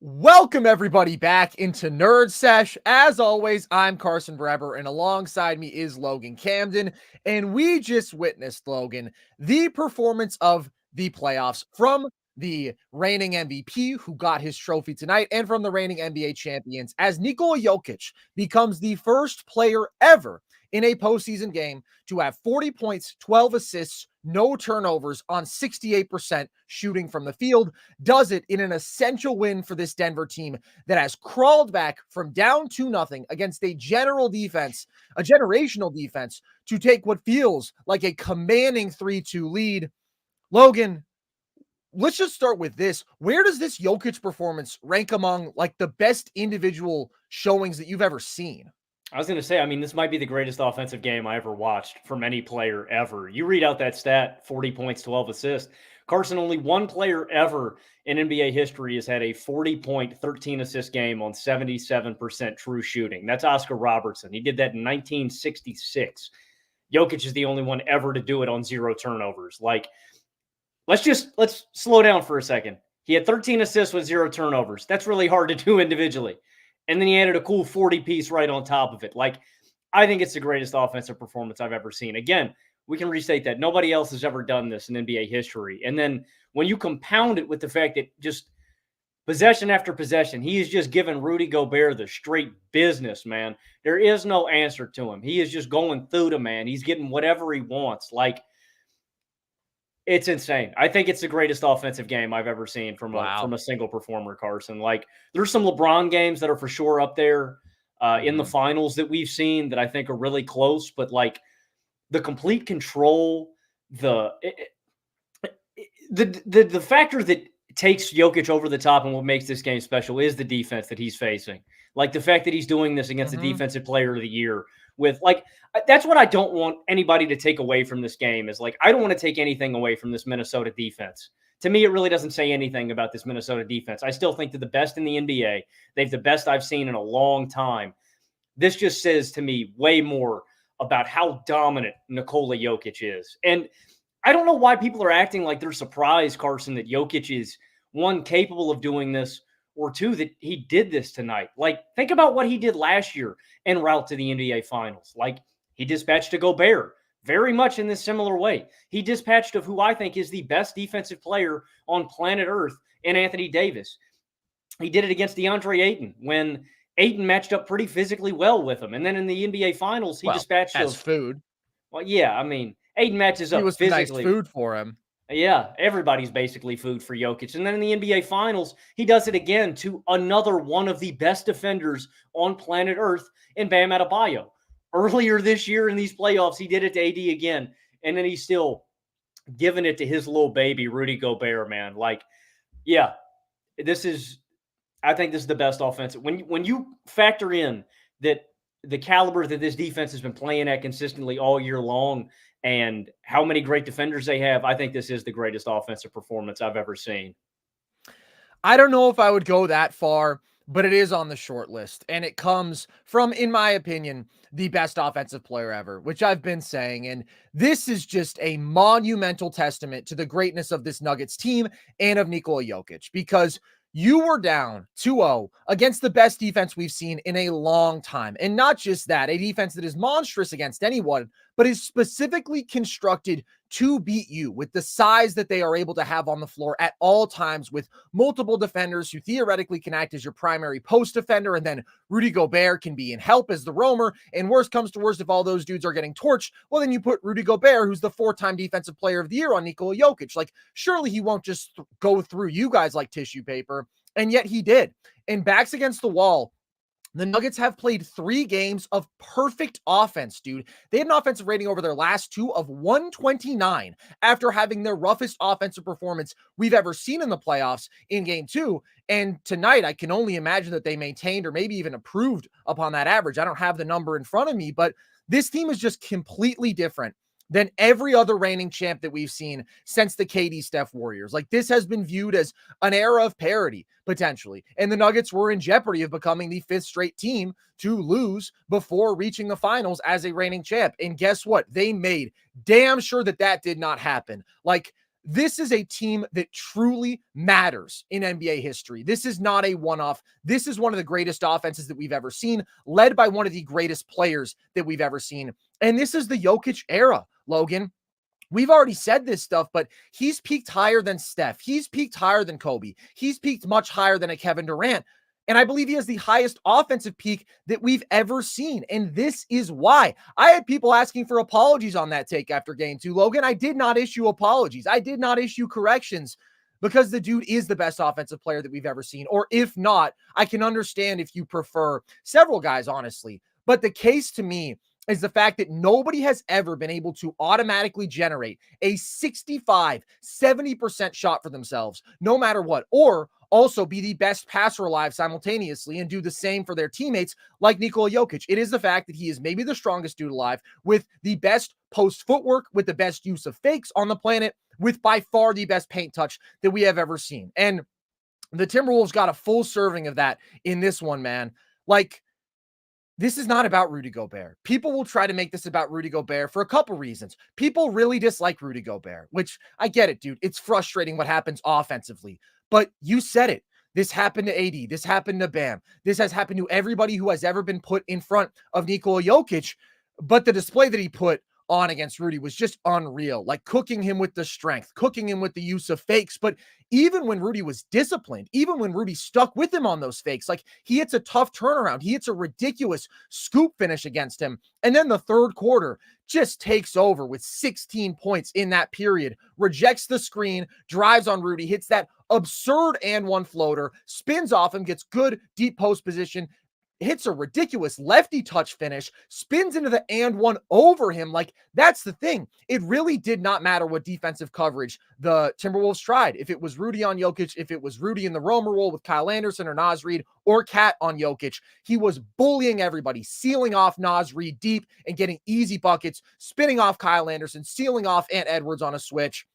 Welcome everybody back into NerdSesh. As always, I'm Carson Breber, and alongside me is Logan Camden. And we just witnessed, Logan, the performance of the playoffs from the reigning MVP who got his trophy tonight, and from the reigning NBA champions, as Nikola Jokic becomes the first player ever in a postseason game to have 40 points, 12 assists, no turnovers on 68% shooting from the field. Does it in an essential win for this Denver team that has crawled back from down 2-0 against a generational defense, to take what feels like a commanding 3-2 lead. Logan, let's just start with this. Where does this Jokic performance rank among like the best individual showings that you've ever seen? I was going to say, this might be the greatest offensive game I ever watched from any player ever. You read out that stat, 40 points, 12 assists. Carson, only one player ever in NBA history has had a 40-point, 13-assist game on 77% true shooting. That's Oscar Robertson. He did that in 1966. Jokic is the only one ever to do it on 0 turnovers. Let's slow down for a second. He had 13 assists with 0 turnovers. That's really hard to do individually. And then he added a cool 40-piece right on top of it. I think it's the greatest offensive performance I've ever seen. Again, we can restate that. Nobody else has ever done this in NBA history. And then when you compound it with the fact that just possession after possession, he is just giving Rudy Gobert the straight business, man. There is no answer to him. He is just going through the man. He's getting whatever he wants. It's insane. I think it's the greatest offensive game I've ever seen from a single performer, Carson. There's some LeBron games that are for sure up there in the finals that we've seen that I think are really close. But the complete control, the factor that takes Jokic over the top and what makes this game special is the defense that he's facing. The fact that he's doing this against the defensive player of the year with that's what I don't want anybody to take away from this game is I don't want to take anything away from this Minnesota defense. To me, it really doesn't say anything about this Minnesota defense. I still think they're the best in the NBA. They've the best I've seen in a long time. This just says to me way more about how dominant Nikola Jokic is. And I don't know why people are acting like they're surprised, Carson, that Jokic is, one, capable of doing this, or two, that he did this tonight. Think about what he did last year en route to the NBA Finals. He dispatched a Gobert very much in this similar way. He dispatched of who I think is the best defensive player on planet Earth in Anthony Davis. He did it against DeAndre Ayton when Ayton matched up pretty physically well with him. And then in the NBA Finals, he dispatched as food. Well, yeah, Ayton matches up physically. Nice food for him. Yeah, everybody's basically food for Jokic. And then in the NBA Finals, he does it again to another one of the best defenders on planet Earth in Bam Adebayo. Earlier this year in these playoffs, he did it to AD again, and then he's still giving it to his little baby, Rudy Gobert, man. I think this is the best offense. When you factor in that the caliber that this defense has been playing at consistently all year long and how many great defenders they have, I think this is the greatest offensive performance I've ever seen. I don't know if I would go that far, but it is on the short list. And it comes from, in my opinion, the best offensive player ever, which I've been saying. And this is just a monumental testament to the greatness of this Nuggets team and of Nikola Jokic, because you were down 2-0 against the best defense we've seen in a long time. And not just that, a defense that is monstrous against anyone, but is specifically constructed to beat you with the size that they are able to have on the floor at all times, with multiple defenders who theoretically can act as your primary post defender. And then Rudy Gobert can be in help as the roamer. And worst comes to worst, if all those dudes are getting torched, well, then you put Rudy Gobert, who's the 4-time defensive player of the year, on Nikola Jokic. Surely he won't just go through you guys like tissue paper. And yet he did. And backs against the wall, the Nuggets have played 3 games of perfect offense, dude. They had an offensive rating over their last 2 of 129 after having their roughest offensive performance we've ever seen in the playoffs in game 2. And tonight, I can only imagine that they maintained or maybe even improved upon that average. I don't have the number in front of me, but this team is just completely different than every other reigning champ that we've seen since the KD Steph Warriors. This has been viewed as an era of parity, potentially. And the Nuggets were in jeopardy of becoming the 5th straight team to lose before reaching the finals as a reigning champ. And guess what? They made damn sure that did not happen. this is a team that truly matters in NBA history. This is not a one-off. This is one of the greatest offenses that we've ever seen, led by one of the greatest players that we've ever seen. And this is the Jokic era, Logan. We've already said this stuff, but he's peaked higher than Steph. He's peaked higher than Kobe. He's peaked much higher than a Kevin Durant. And I believe he has the highest offensive peak that we've ever seen. And this is why. I had people asking for apologies on that take after game 2. Logan, I did not issue apologies. I did not issue corrections because the dude is the best offensive player that we've ever seen. Or if not, I can understand if you prefer several guys, honestly. But the case to me is the fact that nobody has ever been able to automatically generate a 65, 70% shot for themselves, no matter what, or also be the best passer alive simultaneously and do the same for their teammates like Nikola Jokic. It is the fact that he is maybe the strongest dude alive with the best post footwork, with the best use of fakes on the planet, with by far the best paint touch that we have ever seen. And the Timberwolves got a full serving of that in this one, man. Like, this is not about Rudy Gobert. People will try to make this about Rudy Gobert for a couple reasons. People really dislike Rudy Gobert, which I get it, dude. It's frustrating what happens offensively. But you said it. This happened to AD. This happened to Bam. This has happened to everybody who has ever been put in front of Nikola Jokic. But the display that he put on against Rudy was just unreal, like cooking him with the strength, cooking him with the use of fakes. But even when Rudy was disciplined, even when Rudy stuck with him on those fakes, like he hits a tough turnaround, he hits a ridiculous scoop finish against him. And then the third quarter just takes over with 16 points in that period, rejects the screen, drives on Rudy, hits that absurd and one floater, spins off him, gets good deep post position, hits a ridiculous lefty touch finish, spins into the and one over him. Like, that's the thing. It really did not matter what defensive coverage the Timberwolves tried. If it was Rudy on Jokic, if it was Rudy in the roamer role with Kyle Anderson or Naz Reid or Cat on Jokic, he was bullying everybody, sealing off Naz Reid deep and getting easy buckets, spinning off Kyle Anderson, sealing off Ant Edwards on a switch.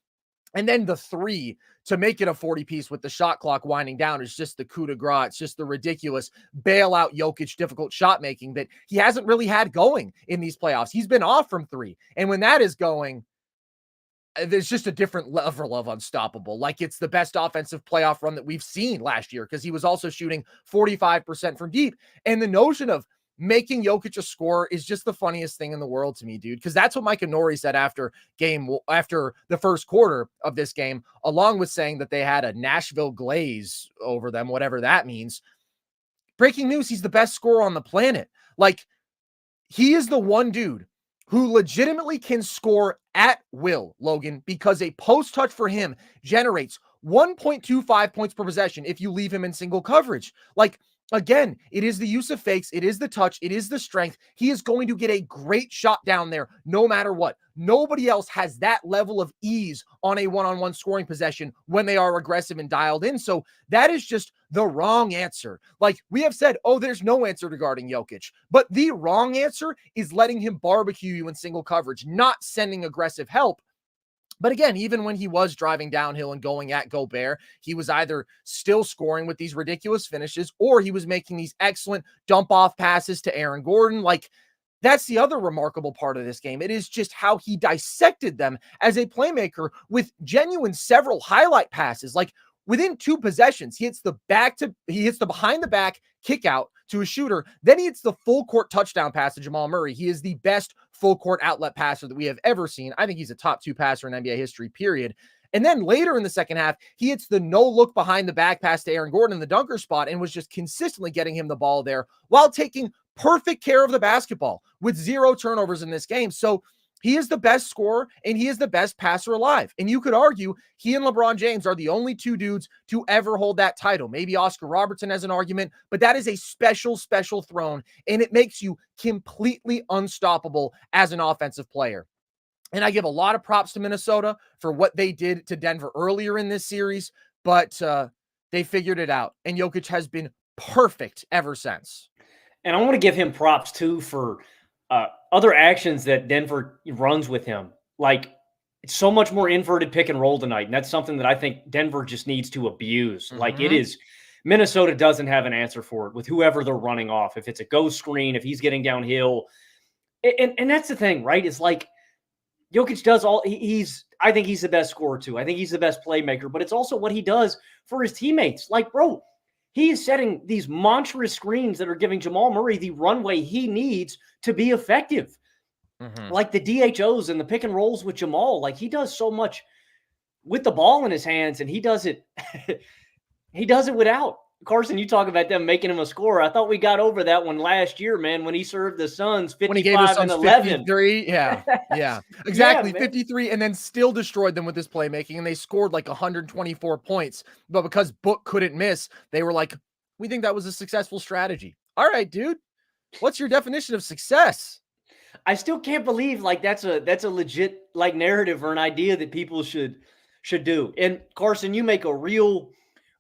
And then the three to make it a 40-piece with the shot clock winding down is just the coup de grace. It's just the ridiculous bailout Jokic difficult shot making that he hasn't really had going in these playoffs. He's been off from three. And when that is going, there's just a different level of unstoppable. Like, it's the best offensive playoff run that we've seen last year because he was also shooting 45% from deep. And the notion of making Jokic a scorer is just the funniest thing in the world to me, dude, because that's what Micah Nori said after the first quarter of this game, along with saying that they had a Nashville glaze over them, whatever that means. Breaking news, he's the best scorer on the planet. Like, he is the one dude who legitimately can score at will, Logan, because a post touch for him generates 1.25 points per possession if you leave him in single coverage. Like, again, it is the use of fakes. It is the touch. It is the strength. He is going to get a great shot down there no matter what. Nobody else has that level of ease on a one-on-one scoring possession when they are aggressive and dialed in. So that is just the wrong answer. Like, we have said, oh, there's no answer regarding Jokic. But the wrong answer is letting him barbecue you in single coverage, not sending aggressive help. But again, even when he was driving downhill and going at Gobert, he was either still scoring with these ridiculous finishes or he was making these excellent dump off passes to Aaron Gordon. Like, that's the other remarkable part of this game. It is just how he dissected them as a playmaker with genuine several highlight passes. Like, within two possessions, he hits the behind the back kick out to a shooter. Then he hits the full court touchdown pass to Jamal Murray. He is the best full court outlet passer that we have ever seen. I think he's a top 2 passer in NBA history, period. And then later in the second half, he hits the no look behind the back pass to Aaron Gordon in the dunker spot and was just consistently getting him the ball there while taking perfect care of the basketball with 0 turnovers in this game. So he is the best scorer and he is the best passer alive. And you could argue he and LeBron James are the only 2 dudes to ever hold that title. Maybe Oscar Robertson has an argument, but that is a special, special throne. And it makes you completely unstoppable as an offensive player. And I give a lot of props to Minnesota for what they did to Denver earlier in this series, but they figured it out. And Jokic has been perfect ever since. And I want to give him props too for other actions that Denver runs with him. Like, it's so much more inverted pick and roll tonight. And that's something that I think Denver just needs to abuse. Mm-hmm. Like, it is, Minnesota doesn't have an answer for it with whoever they're running off. If it's a ghost screen, if he's getting downhill. And that's the thing, right? It's like Jokic does I think he's the best scorer too. I think he's the best playmaker, but it's also what he does for his teammates. Like, bro, he is setting these monstrous screens that are giving Jamal Murray the runway he needs to be effective. Like the DHOs and the pick and rolls with Jamal. Like, he does so much with the ball in his hands, and he does it without. Carson, you talk about them making him a scorer. I thought we got over that one last year, man, when he served the Suns 55 and 11. 53. Yeah, exactly. Yeah, 53, and then still destroyed them with his playmaking, and they scored like 124 points. But because Book couldn't miss, they were like, we think that was a successful strategy. All right, dude, what's your definition of success? I still can't believe like that's a legit like narrative or an idea that people should do. And Carson, you make a real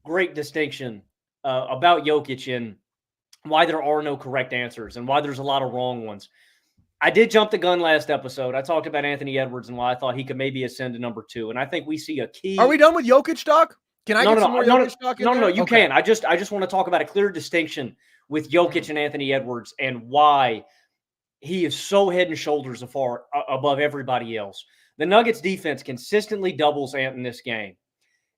great distinction about Jokic and why there are no correct answers and why there's a lot of wrong ones. I did jump the gun last episode. I talked about Anthony Edwards and why I thought he could maybe ascend to number 2. And I think we see a key. Are we done with Jokic talk? Can I get some more Jokic talk in there? No, you can. I just want to talk about a clear distinction with Jokic and Anthony Edwards and why he is so head and shoulders above everybody else. The Nuggets defense consistently doubles Ant in this game.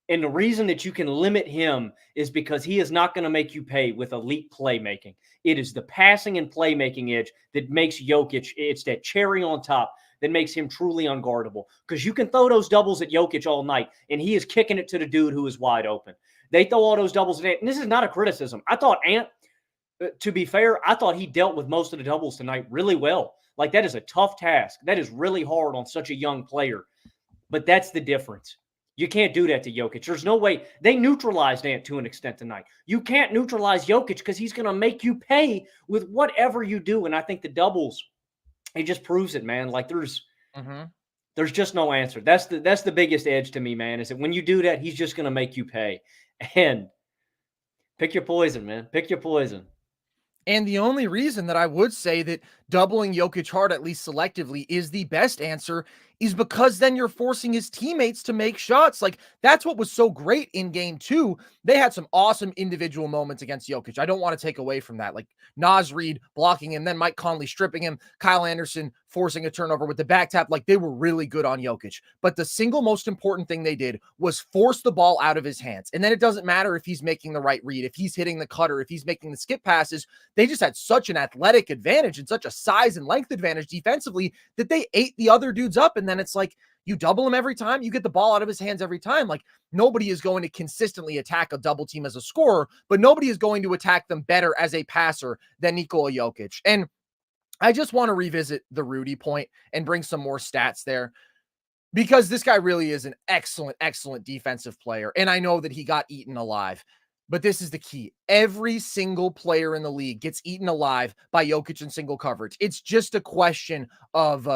And the reason that you can limit him is because he is not going to make you pay with elite playmaking. It is the passing and playmaking edge that makes Jokic, it's that cherry on top that makes him truly unguardable. Because you can throw those doubles at Jokic all night, and he is kicking it to the dude who is wide open. They throw all those doubles at Ant. And this is not a criticism. I thought Ant, to be fair, I thought he dealt with most of the doubles tonight really well. Like, that is a tough task. That is really hard on such a young player. But that's the difference. You can't do that to Jokic. There's no way. They neutralized Ant to an extent tonight. You can't neutralize Jokic because he's going to make you pay with whatever you do. And I think the doubles, it just proves it, man. Like, there's just no answer. That's the biggest edge to me, man, is that when you do that, he's just going to make you pay. And pick your poison, man. Pick your poison. And the only reason that I would say that doubling Jokic hard, at least selectively, is the best answer is because then you're forcing his teammates to make shots. Like, that's what was so great in game 2. They had some awesome individual moments against Jokic. I don't want to take away from that. Like Naz Reid blocking him, then Mike Conley stripping him, Kyle Anderson forcing a turnover with the back tap. Like, they were really good on Jokic. But the single most important thing they did was force the ball out of his hands. And then it doesn't matter if he's making the right read, if he's hitting the cutter, if he's making the skip passes. They just had such an athletic advantage and such a size and length advantage defensively that they ate the other dudes up. And then it's like, you double him every time, you get the ball out of his hands every time. Like, nobody is going to consistently attack a double team as a scorer, but nobody is going to attack them better as a passer than Nikola Jokic. And I just want to revisit the Rudy point and bring some more stats there, because this guy really is an excellent, excellent defensive player. And I know that he got eaten alive, but this is the key. Every single player in the league gets eaten alive by Jokic in single coverage. It's just a question of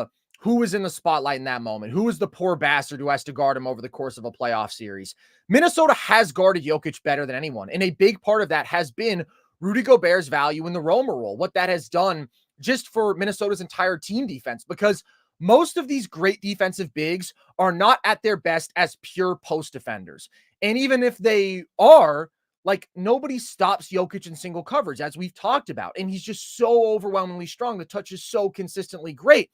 who is in the spotlight in that moment. Who is the poor bastard who has to guard him over the course of a playoff series? Minnesota has guarded Jokic better than anyone. And a big part of that has been Rudy Gobert's value in the roamer role, what that has done just for Minnesota's entire team defense, because most of these great defensive bigs are not at their best as pure post defenders. And even if they are, like, nobody stops Jokic in single coverage, as we've talked about. And he's just so overwhelmingly strong. The touch is so consistently great.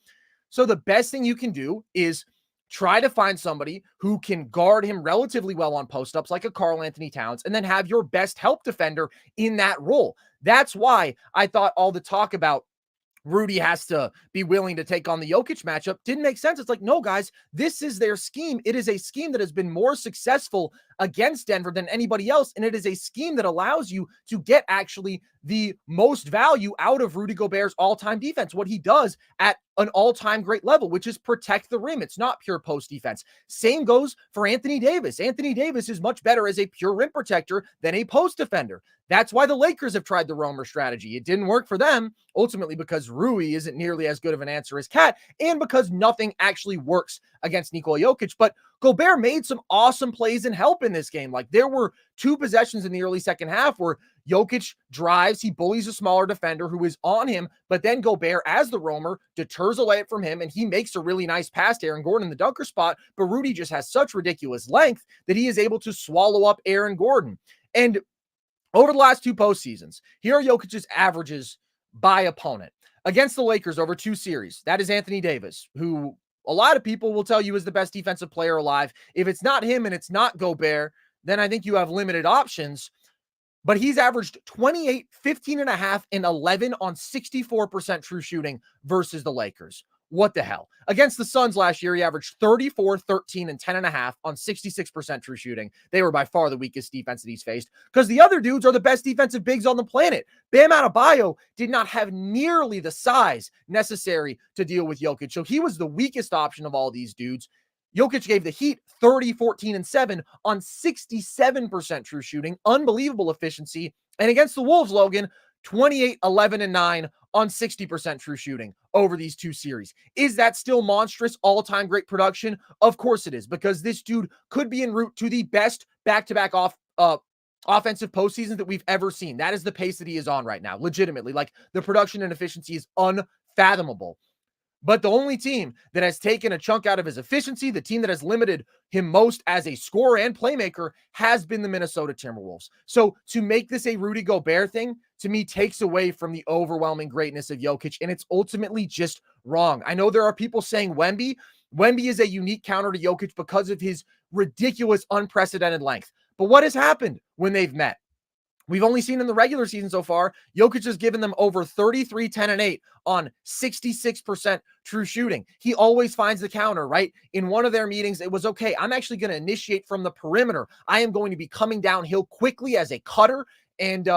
So the best thing you can do is try to find somebody who can guard him relatively well on post-ups, like a Karl-Anthony Towns, and then have your best help defender in that role. That's why I thought all the talk about Rudy has to be willing to take on the Jokic matchup didn't make sense. It's like, no, guys, this is their scheme. It is a scheme that has been more successful against Denver than anybody else. And it is a scheme that allows you to get actually the most value out of Rudy Gobert's all-time defense, what he does at an all-time great level, which is protect the rim. It's not pure post defense. Same goes for Anthony Davis. Anthony Davis is much better as a pure rim protector than a post defender. That's why the Lakers have tried the roamer strategy. It didn't work for them, ultimately because Rui isn't nearly as good of an answer as Cat, and because nothing actually works against Nikola Jokic. But Gobert made some awesome plays and help in this game. Like, there were 2 possessions in the early second half where Jokic drives, he bullies a smaller defender who is on him, but then Gobert, as the roamer, deters away from him, and he makes a really nice pass to Aaron Gordon in the dunker spot, but Rudy just has such ridiculous length that he is able to swallow up Aaron Gordon. And over the last 2 postseasons, here are Jokic's averages by opponent. Against the Lakers over 2 series, that is Anthony Davis, who a lot of people will tell you is the best defensive player alive. If it's not him and it's not Gobert, then I think you have limited options. But he's averaged 28, 15.5, and 11 on 64% true shooting versus the Lakers. What the hell? Against the Suns last year, he averaged 34, 13, and 10.5 on 66% true shooting. They were by far the weakest defense that he's faced because the other dudes are the best defensive bigs on the planet. Bam Adebayo did not have nearly the size necessary to deal with Jokic. So he was the weakest option of all these dudes. Jokic gave the Heat 30, 14, and 7 on 67% true shooting. Unbelievable efficiency. And against the Wolves, Logan, 28, 11, and 9 on 60% true shooting over these two series. Is that still monstrous all-time great production? Of course it is, because this dude could be en route to the best back-to-back offensive postseasons that we've ever seen. That is the pace that he is on right now, legitimately. Like, the production and efficiency is unfathomable. But the only team that has taken a chunk out of his efficiency, the team that has limited him most as a scorer and playmaker, has been the Minnesota Timberwolves. So to make this a Rudy Gobert thing, to me, takes away from the overwhelming greatness of Jokic, and it's ultimately just wrong. I know there are people saying Wemby is a unique counter to Jokic because of his ridiculous, unprecedented length. But what has happened when they've met? We've only seen in the regular season so far, Jokic has given them over 33, 10, and 8 on 66% true shooting. He always finds the counter, right? In one of their meetings, it was, okay, I'm actually going to initiate from the perimeter. I am going to be coming downhill quickly as a cutter and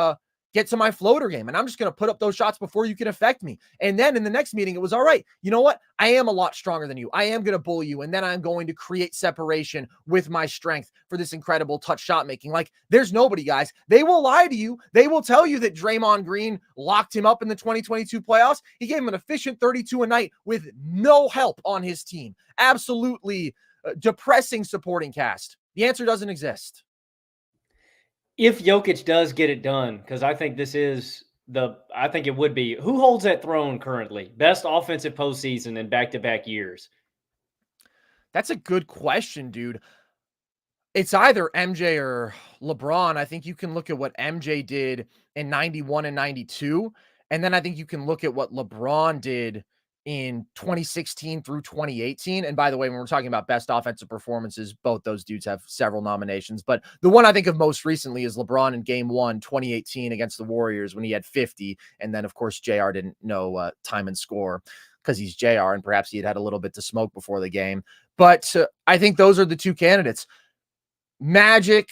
get to my floater game. And I'm just going to put up those shots before you can affect me. And then in the next meeting, it was, all right, you know what? I am a lot stronger than you. I am going to bully you. And then I'm going to create separation with my strength for this incredible touch shot making. Like, there's nobody, guys. They will lie to you. They will tell you that Draymond Green locked him up in the 2022 playoffs. He gave him an efficient 32 a night with no help on his team. Absolutely depressing supporting cast. The answer doesn't exist. If Jokic does get it done, because I think I think it would be, who holds that throne currently? Best offensive postseason in back-to-back years? That's a good question, dude. It's either MJ or LeBron. I think you can look at what MJ did in 91 and 92. And then I think you can look at what LeBron did in 2016 through 2018. And by the way, when we're talking about best offensive performances, both those dudes have several nominations. But the one I think of most recently is LeBron in Game 1, 2018 against the Warriors when he had 50. And then, of course, JR didn't know time and score because he's JR, and perhaps he had a little bit to smoke before the game. But I think those are the two candidates. Magic,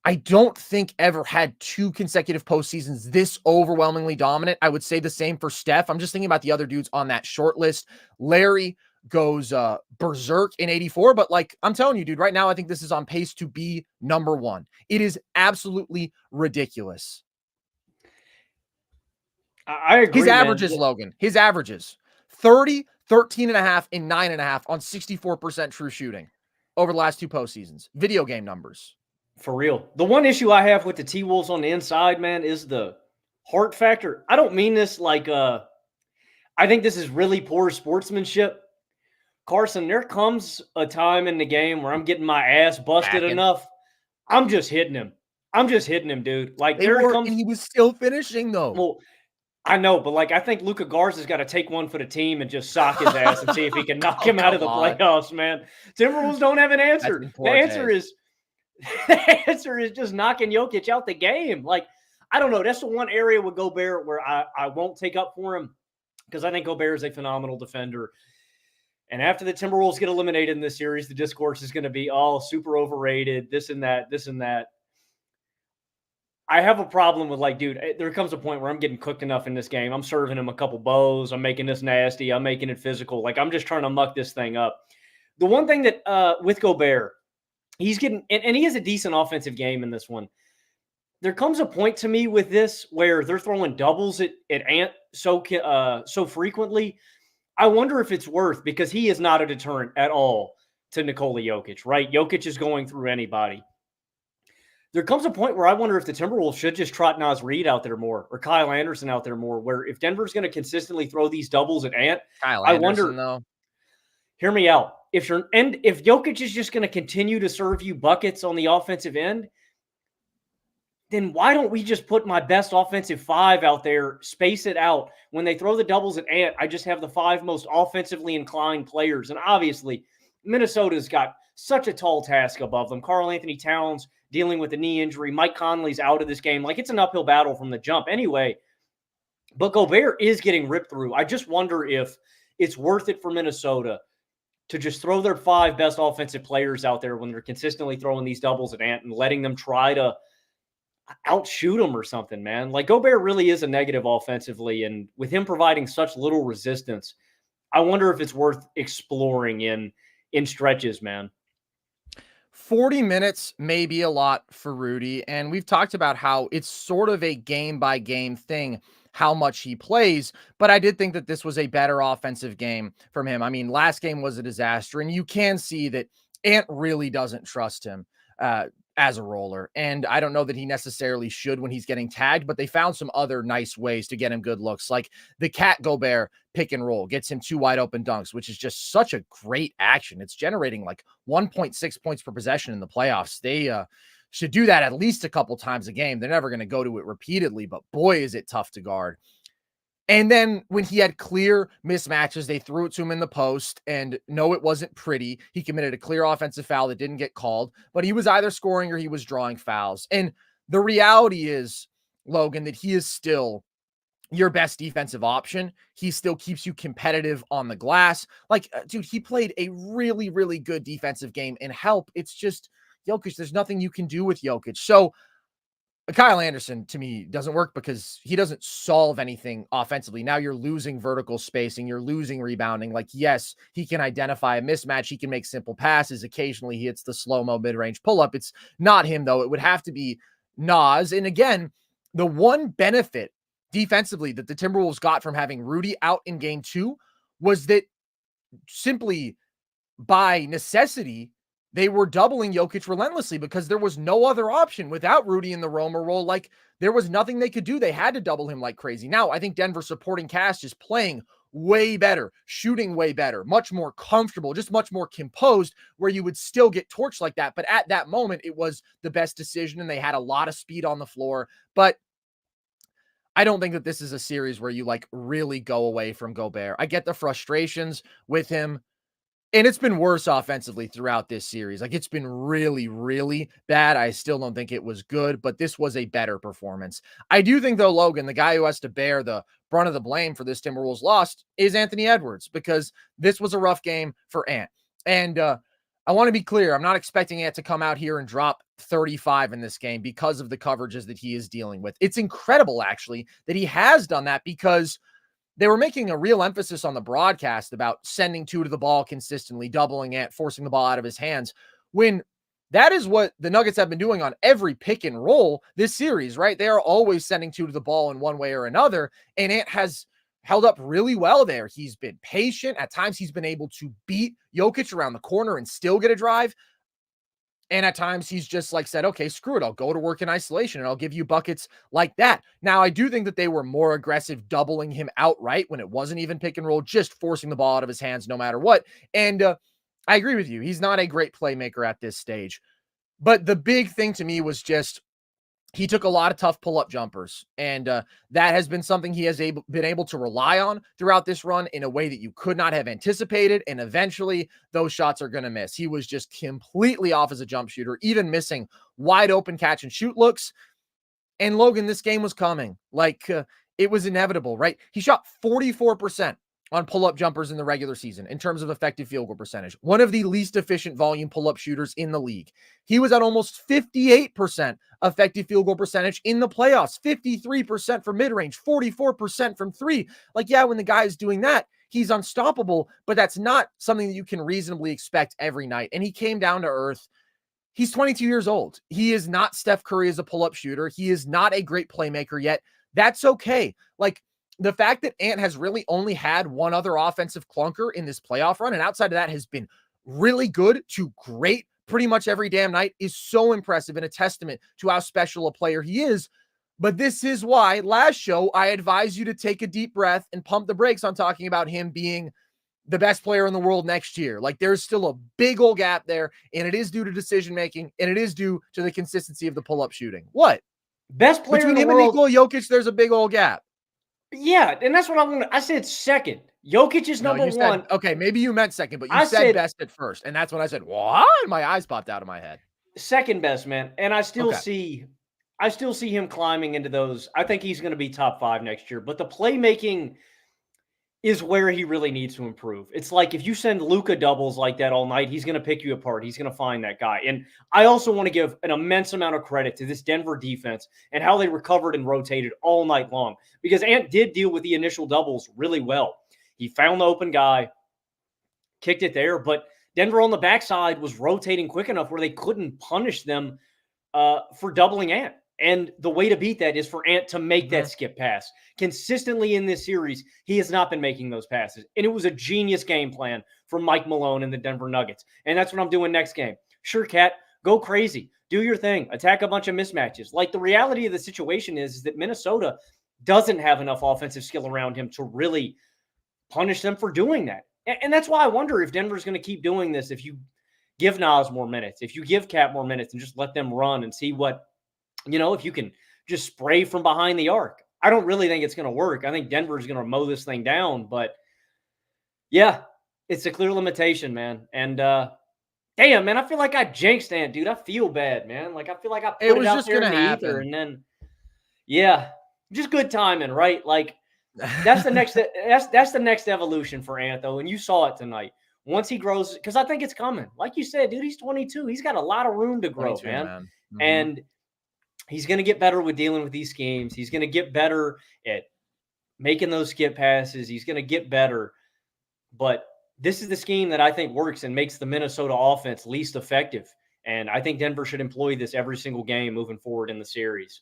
I don't think ever had two consecutive postseasons this overwhelmingly dominant. I would say the same for Steph. I'm just thinking about the other dudes on that short list. Larry goes berserk in 84, but like, I'm telling you, dude, right now, I think this is on pace to be number one. It is absolutely ridiculous. I agree. His averages, Logan, his averages 30, 13.5, and 9.5 on 64% true shooting over the last two postseasons. Video game numbers. For real. The one issue I have with the T-Wolves on the inside, man, is the heart factor. I don't mean this like I think this is really poor sportsmanship. Carson, there comes a time in the game where I'm getting my ass busted enough. I'm just hitting him. Dude. Like, and he was still finishing, though. Well, I know, but like, I think Luka Garza's got to take one for the team and just sock his ass and see if he can knock him out of the playoffs, man. Timberwolves don't have an answer. The answer is just knocking Jokic out the game. Like, I don't know. That's the one area with Gobert where I won't take up for him, because I think Gobert is a phenomenal defender. And after the Timberwolves get eliminated in this series, the discourse is going to be all super overrated, this and that. I have a problem with, like, dude, there comes a point where I'm getting cooked enough in this game. I'm serving him a couple bows. I'm making this nasty. I'm making it physical. Like, I'm just trying to muck this thing up. The one thing that with Gobert, he's getting, and he has a decent offensive game in this one. There comes a point to me with this where they're throwing doubles at Ant so frequently. I wonder if it's worth, because he is not a deterrent at all to Nikola Jokic, right? Jokic is going through anybody. There comes a point where I wonder if the Timberwolves should just trot Naz Reid out there more, or Kyle Anderson out there more, where if Denver's going to consistently throw these doubles at Ant, I wonder, though. Hear me out. If Jokic is just going to continue to serve you buckets on the offensive end, then why don't we just put my best offensive 5 out there, space it out? When they throw the doubles at Ant, I just have the 5 most offensively inclined players. And obviously, Minnesota's got such a tall task above them. Karl-Anthony Towns dealing with a knee injury. Mike Conley's out of this game. Like, it's an uphill battle from the jump anyway. But Gobert is getting ripped through. I just wonder if it's worth it for Minnesota to just throw their 5 best offensive players out there when they're consistently throwing these doubles at Ant and letting them try to outshoot him or something, man. Like, Gobert really is a negative offensively, and with him providing such little resistance, I wonder if it's worth exploring in stretches, man. 40 minutes may be a lot for Rudy, and we've talked about how it's sort of a game-by-game thing how much he plays, but I did think that this was a better offensive game from him. I mean, last game was a disaster, and you can see that Ant really doesn't trust him as a roller, and I don't know that he necessarily should when he's getting tagged, but they found some other nice ways to get him good looks, like the Cat Gobert pick and roll gets him 2 wide open dunks, which is just such a great action. It's generating like 1.6 points per possession in the playoffs. They should do that at least a couple times a game. They're never going to go to it repeatedly, but boy, is it tough to guard. And then when he had clear mismatches, they threw it to him in the post, and no, it wasn't pretty. He committed a clear offensive foul that didn't get called, but he was either scoring or he was drawing fouls. And the reality is, Logan, that he is still your best defensive option. He still keeps you competitive on the glass. Like, dude, he played a really, really good defensive game and help. It's just Jokic. There's nothing you can do with Jokic. So Kyle Anderson, to me, doesn't work because he doesn't solve anything offensively. Now you're losing vertical spacing. You're losing rebounding. Like, yes, he can identify a mismatch. He can make simple passes. Occasionally he hits the slow-mo mid-range pull-up. It's not him, though. It would have to be Nas. And again, the one benefit defensively that the Timberwolves got from having Rudy out in game 2 was that simply by necessity, they were doubling Jokic relentlessly because there was no other option without Rudy in the roamer role. Like, there was nothing they could do. They had to double him like crazy. Now, I think Denver's supporting cast is playing way better, shooting way better, much more comfortable, just much more composed, where you would still get torched like that. But at that moment, it was the best decision, and they had a lot of speed on the floor. But I don't think that this is a series where you like really go away from Gobert. I get the frustrations with him. And it's been worse offensively throughout this series. Like, it's been really, really bad. I still don't think it was good, but this was a better performance. I do think, though, Logan, the guy who has to bear the brunt of the blame for this Timberwolves loss is Anthony Edwards, because this was a rough game for Ant. And I want to be clear. I'm not expecting Ant to come out here and drop 35 in this game because of the coverages that he is dealing with. It's incredible, actually, that he has done that, because they were making a real emphasis on the broadcast about sending 2 to the ball consistently, doubling Ant, forcing the ball out of his hands, when that is what the Nuggets have been doing on every pick and roll this series, right? They are always sending 2 to the ball in one way or another, and Ant has held up really well there. He's been patient. At times, he's been able to beat Jokic around the corner and still get a drive. And at times he's just like said, okay, screw it. I'll go to work in isolation and I'll give you buckets like that. Now, I do think that they were more aggressive, doubling him outright when it wasn't even pick and roll, just forcing the ball out of his hands no matter what. And I agree with you. He's not a great playmaker at this stage. But the big thing to me was just he took a lot of tough pull-up jumpers, and that has been something he has been able to rely on throughout this run in a way that you could not have anticipated, and eventually those shots are going to miss. He was just completely off as a jump shooter, even missing wide open catch and shoot looks. And Logan, this game was coming. Like, it was inevitable, right? He shot 44% on pull-up jumpers in the regular season in terms of effective field goal percentage. One of the least efficient volume pull-up shooters in the league. He was at almost 58% effective field goal percentage in the playoffs, 53% from mid-range, 44% from 3. Like, yeah, when the guy is doing that, he's unstoppable, but that's not something that you can reasonably expect every night. And he came down to earth. He's 22 years old. He is not Steph Curry as a pull-up shooter. He is not a great playmaker yet. That's okay. Like, the fact that Ant has really only had one other offensive clunker in this playoff run, and outside of that has been really good to great pretty much every damn night, is so impressive and a testament to how special a player he is. But this is why last show I advised you to take a deep breath and pump the brakes on talking about him being the best player in the world next year. Like, there's still a big old gap there, and it is due to decision making, and it is due to the consistency of the pull-up shooting. What? Best player Between in the him and world. Nikola Jokic, there's a big old gap. Yeah, and that's what I want. I said second. Jokic is No, number you said, one. okay, maybe you meant second, but you I said said best at first. And that's when I said, what? And my eyes popped out of my head. second best, man. And Okay. I still see him climbing into those. I think he's going to be top 5 next year. But the playmaking is where he really needs to improve. It's like if you send Luka doubles like that all night, he's going to pick you apart. He's going to find that guy. And I also want to give an immense amount of credit to this Denver defense and how they recovered and rotated all night long, because Ant did deal with the initial doubles really well. He found the open guy, kicked it there, but Denver on the backside was rotating quick enough where they couldn't punish them for doubling Ant. And the way to beat that is for Ant to make that skip pass. Consistently in this series, he has not been making those passes. And it was a genius game plan from Mike Malone and the Denver Nuggets. And that's what I'm doing next game. Sure, Cat, go crazy. Do your thing. Attack a bunch of mismatches. Like, the reality of the situation is that Minnesota doesn't have enough offensive skill around him to really punish them for doing that. And that's why I wonder if Denver's going to keep doing this. If you give Nas more minutes, if you give Cat more minutes and just let them run and see what, if you can just spray from behind the arc. I don't really think it's going to work. I think Denver's going to mow this thing down, but yeah, it's a clear limitation, man. And damn, man, I feel like I jinxed Ant, dude. I feel bad, man. Like, I feel like I put it out there in the ether, and then, yeah, just good timing, right? Like, that's the next that's the next evolution for Ant, though, and you saw it tonight. Once he grows, because I think it's coming. Like you said, dude, he's 22. He's got a lot of room to grow, man. Mm-hmm. And he's going to get better with dealing with these schemes. He's going to get better at making those skip passes. He's going to get better. But this is the scheme that I think works and makes the Minnesota offense least effective. And I think Denver should employ this every single game moving forward in the series.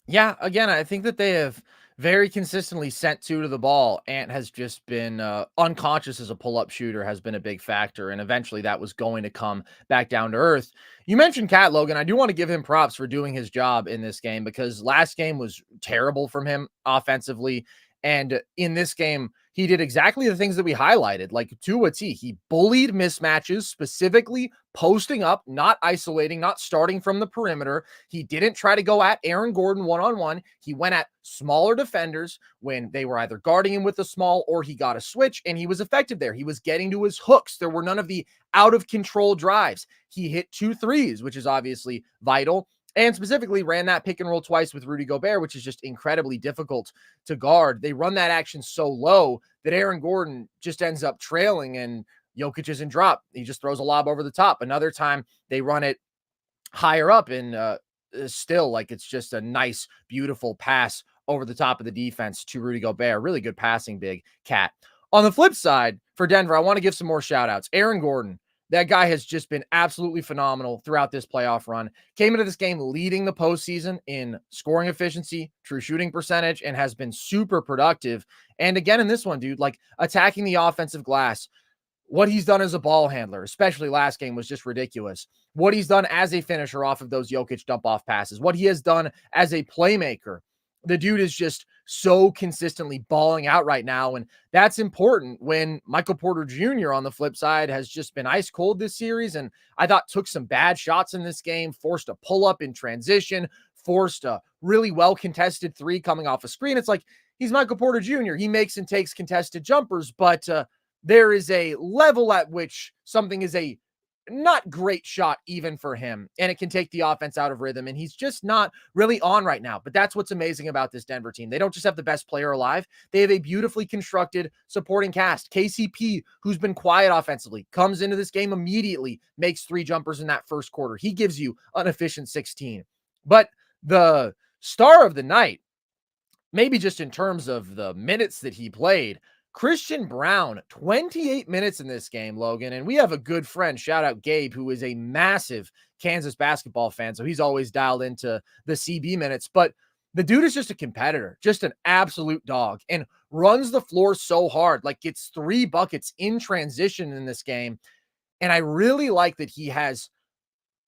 Yeah, again, I think that they have very consistently sent 2 to the ball. Ant has just been unconscious as a pull-up shooter, has been a big factor, and eventually that was going to come back down to earth. You mentioned Cat, Logan. I do want to give him props for doing his job in this game, because last game was terrible from him offensively, and in this game, he did exactly the things that we highlighted, like to a T. He bullied mismatches, specifically posting up, not isolating, not starting from the perimeter. He didn't try to go at Aaron Gordon one-on-one. He went at smaller defenders when they were either guarding him with a small or he got a switch, and he was effective there. He was getting to his hooks. There were none of the out-of-control drives. He hit 2 threes, which is obviously vital, and specifically ran that pick and roll twice with Rudy Gobert, which is just incredibly difficult to guard. They run that action so low that Aaron Gordon just ends up trailing, and Jokic isn't drop. He just throws a lob over the top. Another time they run it higher up, and still, like, it's just a nice, beautiful pass over the top of the defense to Rudy Gobert. Really good passing, big Cat. On the flip side, for Denver, I want to give some more shout outs. Aaron Gordon. That guy has just been absolutely phenomenal throughout this playoff run. Came into this game leading the postseason in scoring efficiency, true shooting percentage, and has been super productive. And again, in this one, dude, like, attacking the offensive glass. What he's done as a ball handler, especially last game, was just ridiculous. What he's done as a finisher off of those Jokic dump-off passes. What he has done as a playmaker. The dude is just so consistently balling out right now, and that's important when Michael Porter Jr. on the flip side has just been ice cold this series, and I thought took some bad shots in this game, forced a pull-up in transition, forced a really well-contested 3 coming off a screen. It's like, he's Michael Porter Jr. He makes and takes contested jumpers, but there is a level at which something is a not great shot even for him, and it can take the offense out of rhythm, and he's just not really on right now. But that's what's amazing about this Denver team. They don't just have the best player alive. They have a beautifully constructed supporting cast. KCP, who's been quiet offensively, comes into this game immediately, makes 3 jumpers in that first quarter. He gives you an efficient 16. But the star of the night, maybe just in terms of the minutes that he played, Christian Braun, 28 minutes in this game, Logan. And we have a good friend, shout out Gabe, who is a massive Kansas basketball fan. So he's always dialed into the CB minutes. But the dude is just a competitor, just an absolute dog, and runs the floor so hard, like gets 3 buckets in transition in this game. And I really like that he has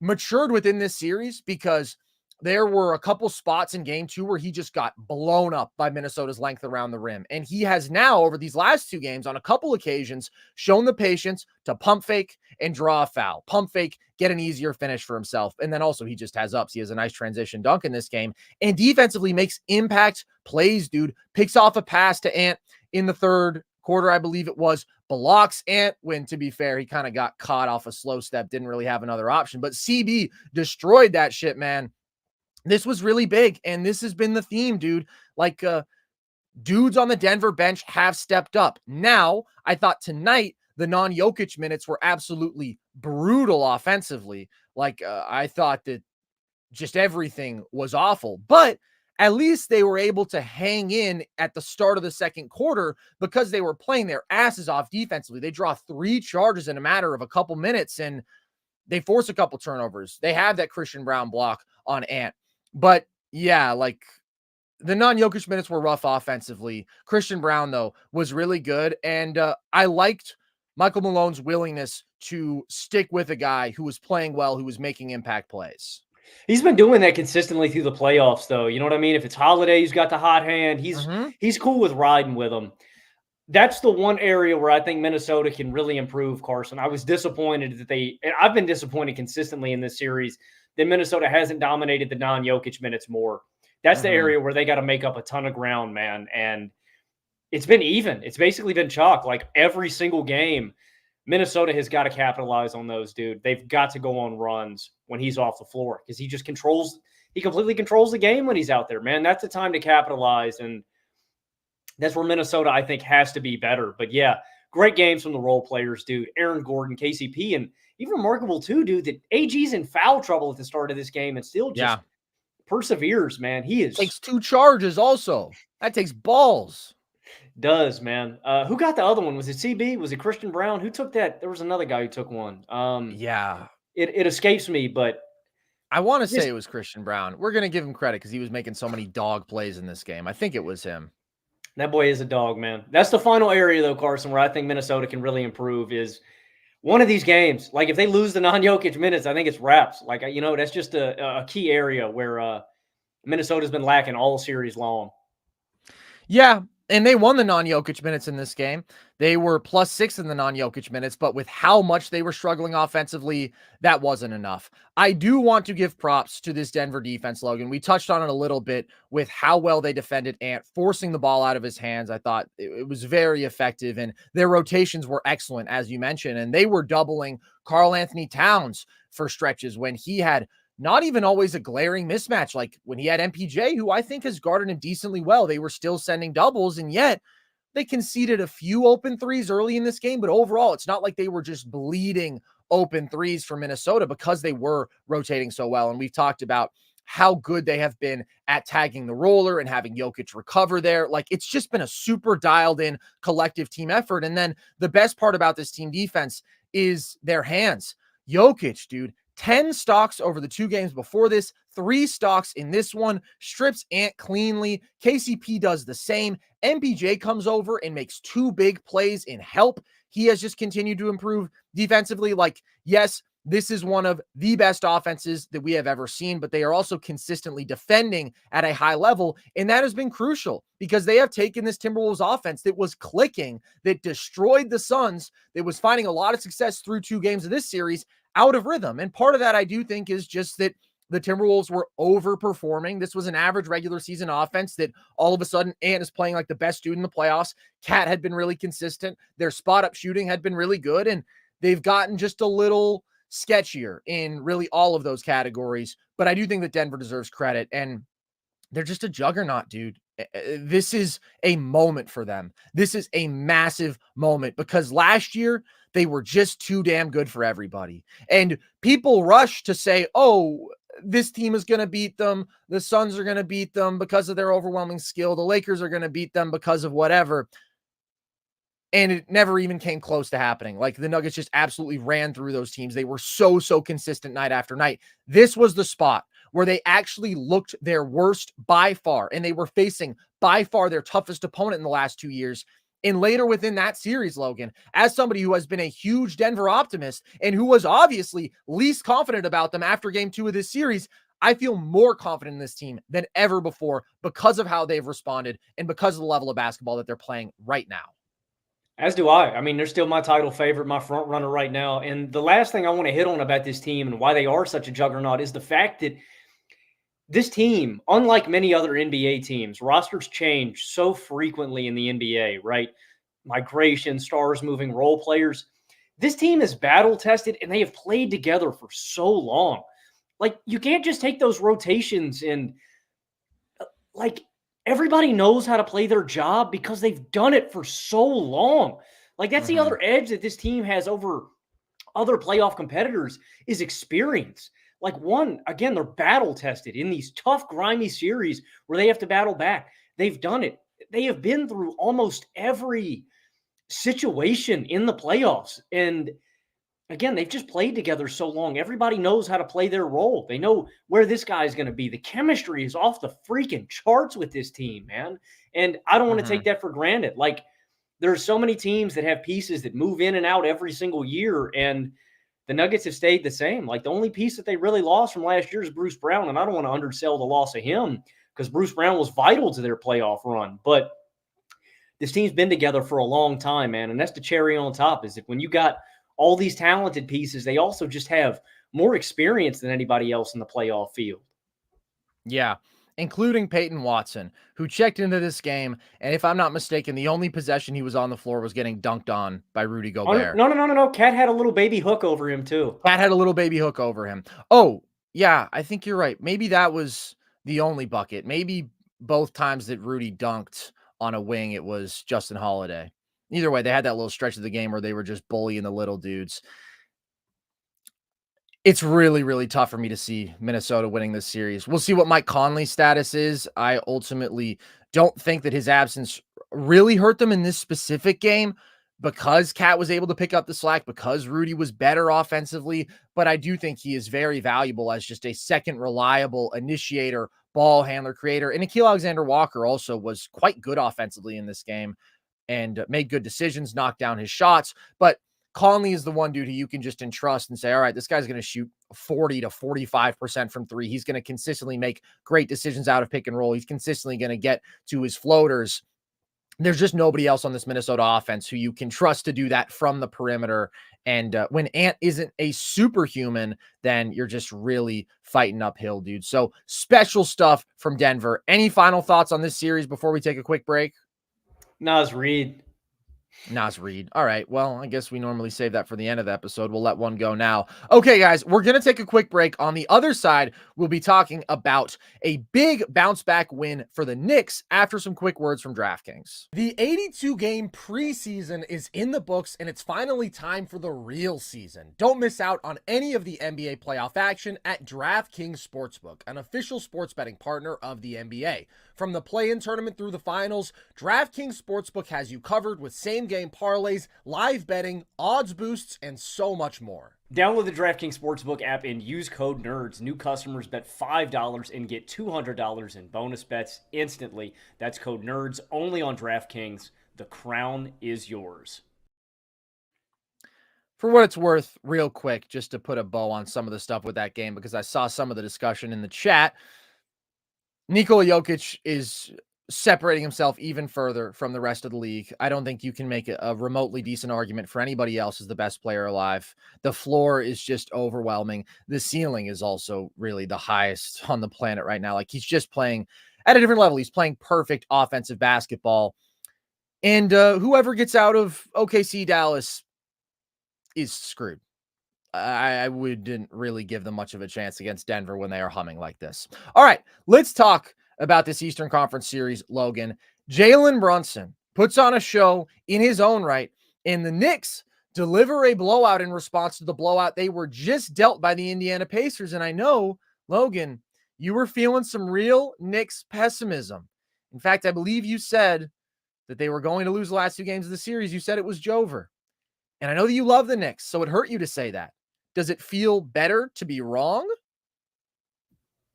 matured within this series, because there were a couple spots in game 2 where he just got blown up by Minnesota's length around the rim. And he has now, over these last 2 games, on a couple occasions, shown the patience to pump fake and draw a foul. Pump fake, get an easier finish for himself. And then also he just has ups. He has a nice transition dunk in this game. And defensively makes impact plays, dude. Picks off a pass to Ant in the third quarter, I believe it was, blocks Ant when, to be fair, he kind of got caught off a slow step, didn't really have another option. But CB destroyed that shit, man. This was really big, and this has been the theme, dude. Like, dudes on the Denver bench have stepped up. Now, I thought tonight the non-Jokic minutes were absolutely brutal offensively. Like, I thought that just everything was awful. But at least they were able to hang in at the start of the second quarter because they were playing their asses off defensively. They draw 3 charges in a matter of a couple minutes, and they force a couple turnovers. They have that Christian Brown block on Ant. But yeah, like the non-Jokic minutes were rough offensively. Christian Brown, though, was really good. And I liked Michael Malone's willingness to stick with a guy who was playing well, who was making impact plays. He's been doing that consistently through the playoffs, though. You know what I mean? If it's Holiday, he's got the hot hand. He's cool with riding with him. That's the one area where I think Minnesota can really improve, Carson. I was disappointed that and I've been disappointed consistently in this series that Minnesota hasn't dominated the non-Jokic minutes more. That's the area where they got to make up a ton of ground, man. And it's been even. It's basically been chalk. Like every single game, Minnesota has got to capitalize on those, dude. They've got to go on runs when he's off the floor because he completely controls the game when he's out there, man. That's the time to capitalize. And that's where Minnesota, I think, has to be better. But yeah, great games from the role players, dude. Aaron Gordon, KCP, and even remarkable too, dude, that AG's in foul trouble at the start of this game and still just perseveres, man. Takes 2 charges also. That takes balls. Does, man. Who got the other one? Was it CB? Was it Christian Brown? Who took that? There was another guy who took one. It escapes me, but I want to say it was Christian Brown. We're going to give him credit because he was making so many dog plays in this game. I think it was him. That boy is a dog, man. That's the final area, though, Carson, where I think Minnesota can really improve is one of these games. Like, if they lose the non-Jokic minutes, I think it's wraps. Like, you know, that's just a key area where Minnesota's been lacking all series long. Yeah, and they won the non-Jokic minutes in this game. They were +6 in the non-Jokic minutes, but with how much they were struggling offensively, that wasn't enough. I do want to give props to this Denver defense, Logan. We touched on it a little bit with how well they defended Ant, forcing the ball out of his hands. I thought it was very effective, and their rotations were excellent, as you mentioned, and they were doubling Karl-Anthony Towns for stretches when he had not even always a glaring mismatch. Like when he had MPJ, who I think has guarded him decently well, they were still sending doubles, and yet they conceded a few open threes early in this game. But overall, it's not like they were just bleeding open threes for Minnesota because they were rotating so well. And we've talked about how good they have been at tagging the roller and having Jokic recover there. Like, it's just been a super dialed in collective team effort. And then the best part about this team defense is their hands. Jokic, dude, 10 stocks over the 2 games before this, 3 stocks in this one, strips Ant cleanly. KCP does the same. MPJ comes over and makes 2 big plays in help. He has just continued to improve defensively. Like, yes, this is one of the best offenses that we have ever seen, but they are also consistently defending at a high level. And that has been crucial because they have taken this Timberwolves offense that was clicking, that destroyed the Suns, that was finding a lot of success through 2 games of this series, out of rhythm. And part of that, I do think, is just that the Timberwolves were overperforming. This was an average regular season offense that all of a sudden Ant is playing like the best dude in the playoffs. Cat had been really consistent. Their spot up shooting had been really good. And they've gotten just a little sketchier in really all of those categories. But I do think that Denver deserves credit. And they're just a juggernaut, dude. This is a moment for them. This is a massive moment because last year they were just too damn good for everybody. And people rush to say, oh, this team is going to beat them. The Suns are going to beat them because of their overwhelming skill. The Lakers are going to beat them because of whatever. And it never even came close to happening. Like, the Nuggets just absolutely ran through those teams. They were so consistent night after night. This was the spot where they actually looked their worst by far, and they were facing by far their toughest opponent in the last 2 years. And later within that series, Logan, as somebody who has been a huge Denver optimist and who was obviously least confident about them after game 2 of this series, I feel more confident in this team than ever before because of how they've responded and because of the level of basketball that they're playing right now. As do I. I mean, they're still my title favorite, my front runner right now. And the last thing I want to hit on about this team and why they are such a juggernaut is the fact that this team, unlike many other NBA teams, rosters change so frequently in the NBA, right? Migration, stars moving, role players. This team is battle tested and they have played together for so long. Like, you can't just take those rotations and, like, everybody knows how to play their job because they've done it for so long. Like, that's the other edge that this team has over other playoff competitors is experience. Like, one, again, they're battle tested in these tough, grimy series where they have to battle back. They've done it. They have been through almost every situation in the playoffs. And again, they've just played together so long. Everybody knows how to play their role. They know where this guy is going to be. The chemistry is off the freaking charts with this team, man. And I don't want to take that for granted. Like, there are so many teams that have pieces that move in and out every single year, and the Nuggets have stayed the same. Like, the only piece that they really lost from last year is Bruce Brown, and I don't want to undersell the loss of him because Bruce Brown was vital to their playoff run. But this team's been together for a long time, man, and that's the cherry on top is that when you got all these talented pieces, they also just have more experience than anybody else in the playoff field. Yeah, including Peyton Watson, who checked into this game, and if I'm not mistaken, the only possession he was on the floor was getting dunked on by Rudy Gobert. No. Cat had a little baby hook over him, too. Cat had a little baby hook over him. Oh, yeah, I think you're right. Maybe that was the only bucket. Maybe both times that Rudy dunked on a wing, it was Justin Holiday. Either way, they had that little stretch of the game where they were just bullying the little dudes. It's really, really tough for me to see Minnesota winning this series. We'll see what Mike Conley's status is. I ultimately don't think that his absence really hurt them in this specific game because Cat was able to pick up the slack, because Rudy was better offensively. But I do think he is very valuable as just a second reliable initiator, ball handler, creator. And Nickeil Alexander-Walker also was quite good offensively in this game and made good decisions, knocked down his shots. But Conley is the one dude who you can just entrust and say, all right, this guy's going to shoot 40 to 45% from three. He's going to consistently make great decisions out of pick and roll. He's consistently going to get to his floaters. There's just nobody else on this Minnesota offense who you can trust to do that from the perimeter. And when Ant isn't a superhuman, then you're just really fighting uphill, dude. So special stuff from Denver. Any final thoughts on this series before we take a quick break? Naz Reid. All right. Well, I guess we normally save that for the end of the episode. We'll let one go now. Okay, guys, we're going to take a quick break. On the other side, we'll be talking about a big bounce back win for the Knicks after some quick words from DraftKings. The 82-game preseason is in the books, and it's finally time for the real season. Don't miss out on any of the NBA playoff action at DraftKings Sportsbook, an official sports betting partner of the NBA. From the play-in tournament through the finals, DraftKings Sportsbook has you covered with same-game parlays, live betting, odds boosts, and so much more. Download the DraftKings Sportsbook app and use code NERDS. New customers bet $5 and get $200 in bonus bets instantly. That's code NERDS only on DraftKings. The crown is yours. For what it's worth, real quick, just to put a bow on some of the stuff with that game, because I saw some of the discussion in the chat, Nikola Jokic is separating himself even further from the rest of the league. I don't think you can make a remotely decent argument for anybody else as the best player alive. The floor is just overwhelming. The ceiling is also really the highest on the planet right now. Like, he's just playing at a different level. He's playing perfect offensive basketball. And whoever gets out of OKC Dallas is screwed. I wouldn't really give them much of a chance against Denver when they are humming like this. All right, let's talk about this Eastern Conference series, Logan. Jalen Brunson puts on a show in his own right, and the Knicks deliver a blowout in response to the blowout they were just dealt by the Indiana Pacers. And I know, Logan, you were feeling some real Knicks pessimism. In fact, I believe you said that they were going to lose the last two games of the series. You said it was Jover. And I know that you love the Knicks, so it hurt you to say that. Does it feel better to be wrong?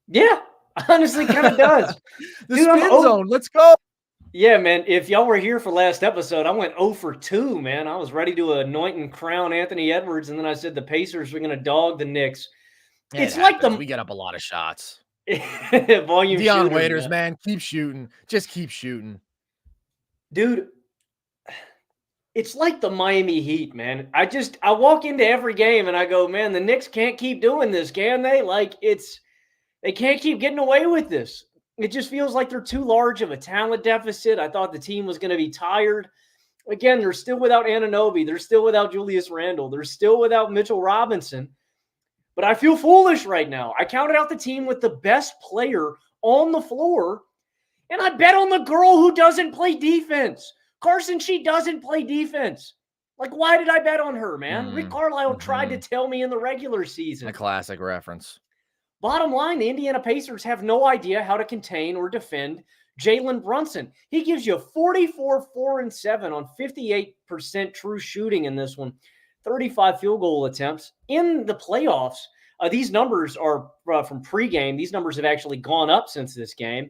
Yeah, honestly, kind of does. The Dude, spin zone, let's go. Yeah, man, if y'all were here for last episode, I went 0 for 2, man. I was ready to anoint and crown Anthony Edwards, and then I said the Pacers were going to dog the Knicks. It's like we get up a lot of shots. volume Dion shooters, Waiters, man, keep shooting. Just keep shooting. Dude, it's like the Miami Heat, man. I walk into every game and I go, man, the Knicks can't keep doing this, can they? Like, they can't keep getting away with this. It just feels like they're too large of a talent deficit. I thought the team was going to be tired. Again, they're still without Anunoby. They're still without Julius Randle. They're still without Mitchell Robinson. But I feel foolish right now. I counted out the team with the best player on the floor, and I bet on the girl who doesn't play defense. Carson, she doesn't play defense. Like, why did I bet on her, man? Rick Carlisle tried to tell me in the regular season. A classic reference. Bottom line, the Indiana Pacers have no idea how to contain or defend Jalen Brunson. He gives you 44, 4, and 7 on 58% true shooting in this one, 35 field goal attempts. In the playoffs, these numbers are from pregame. These numbers have actually gone up since this game.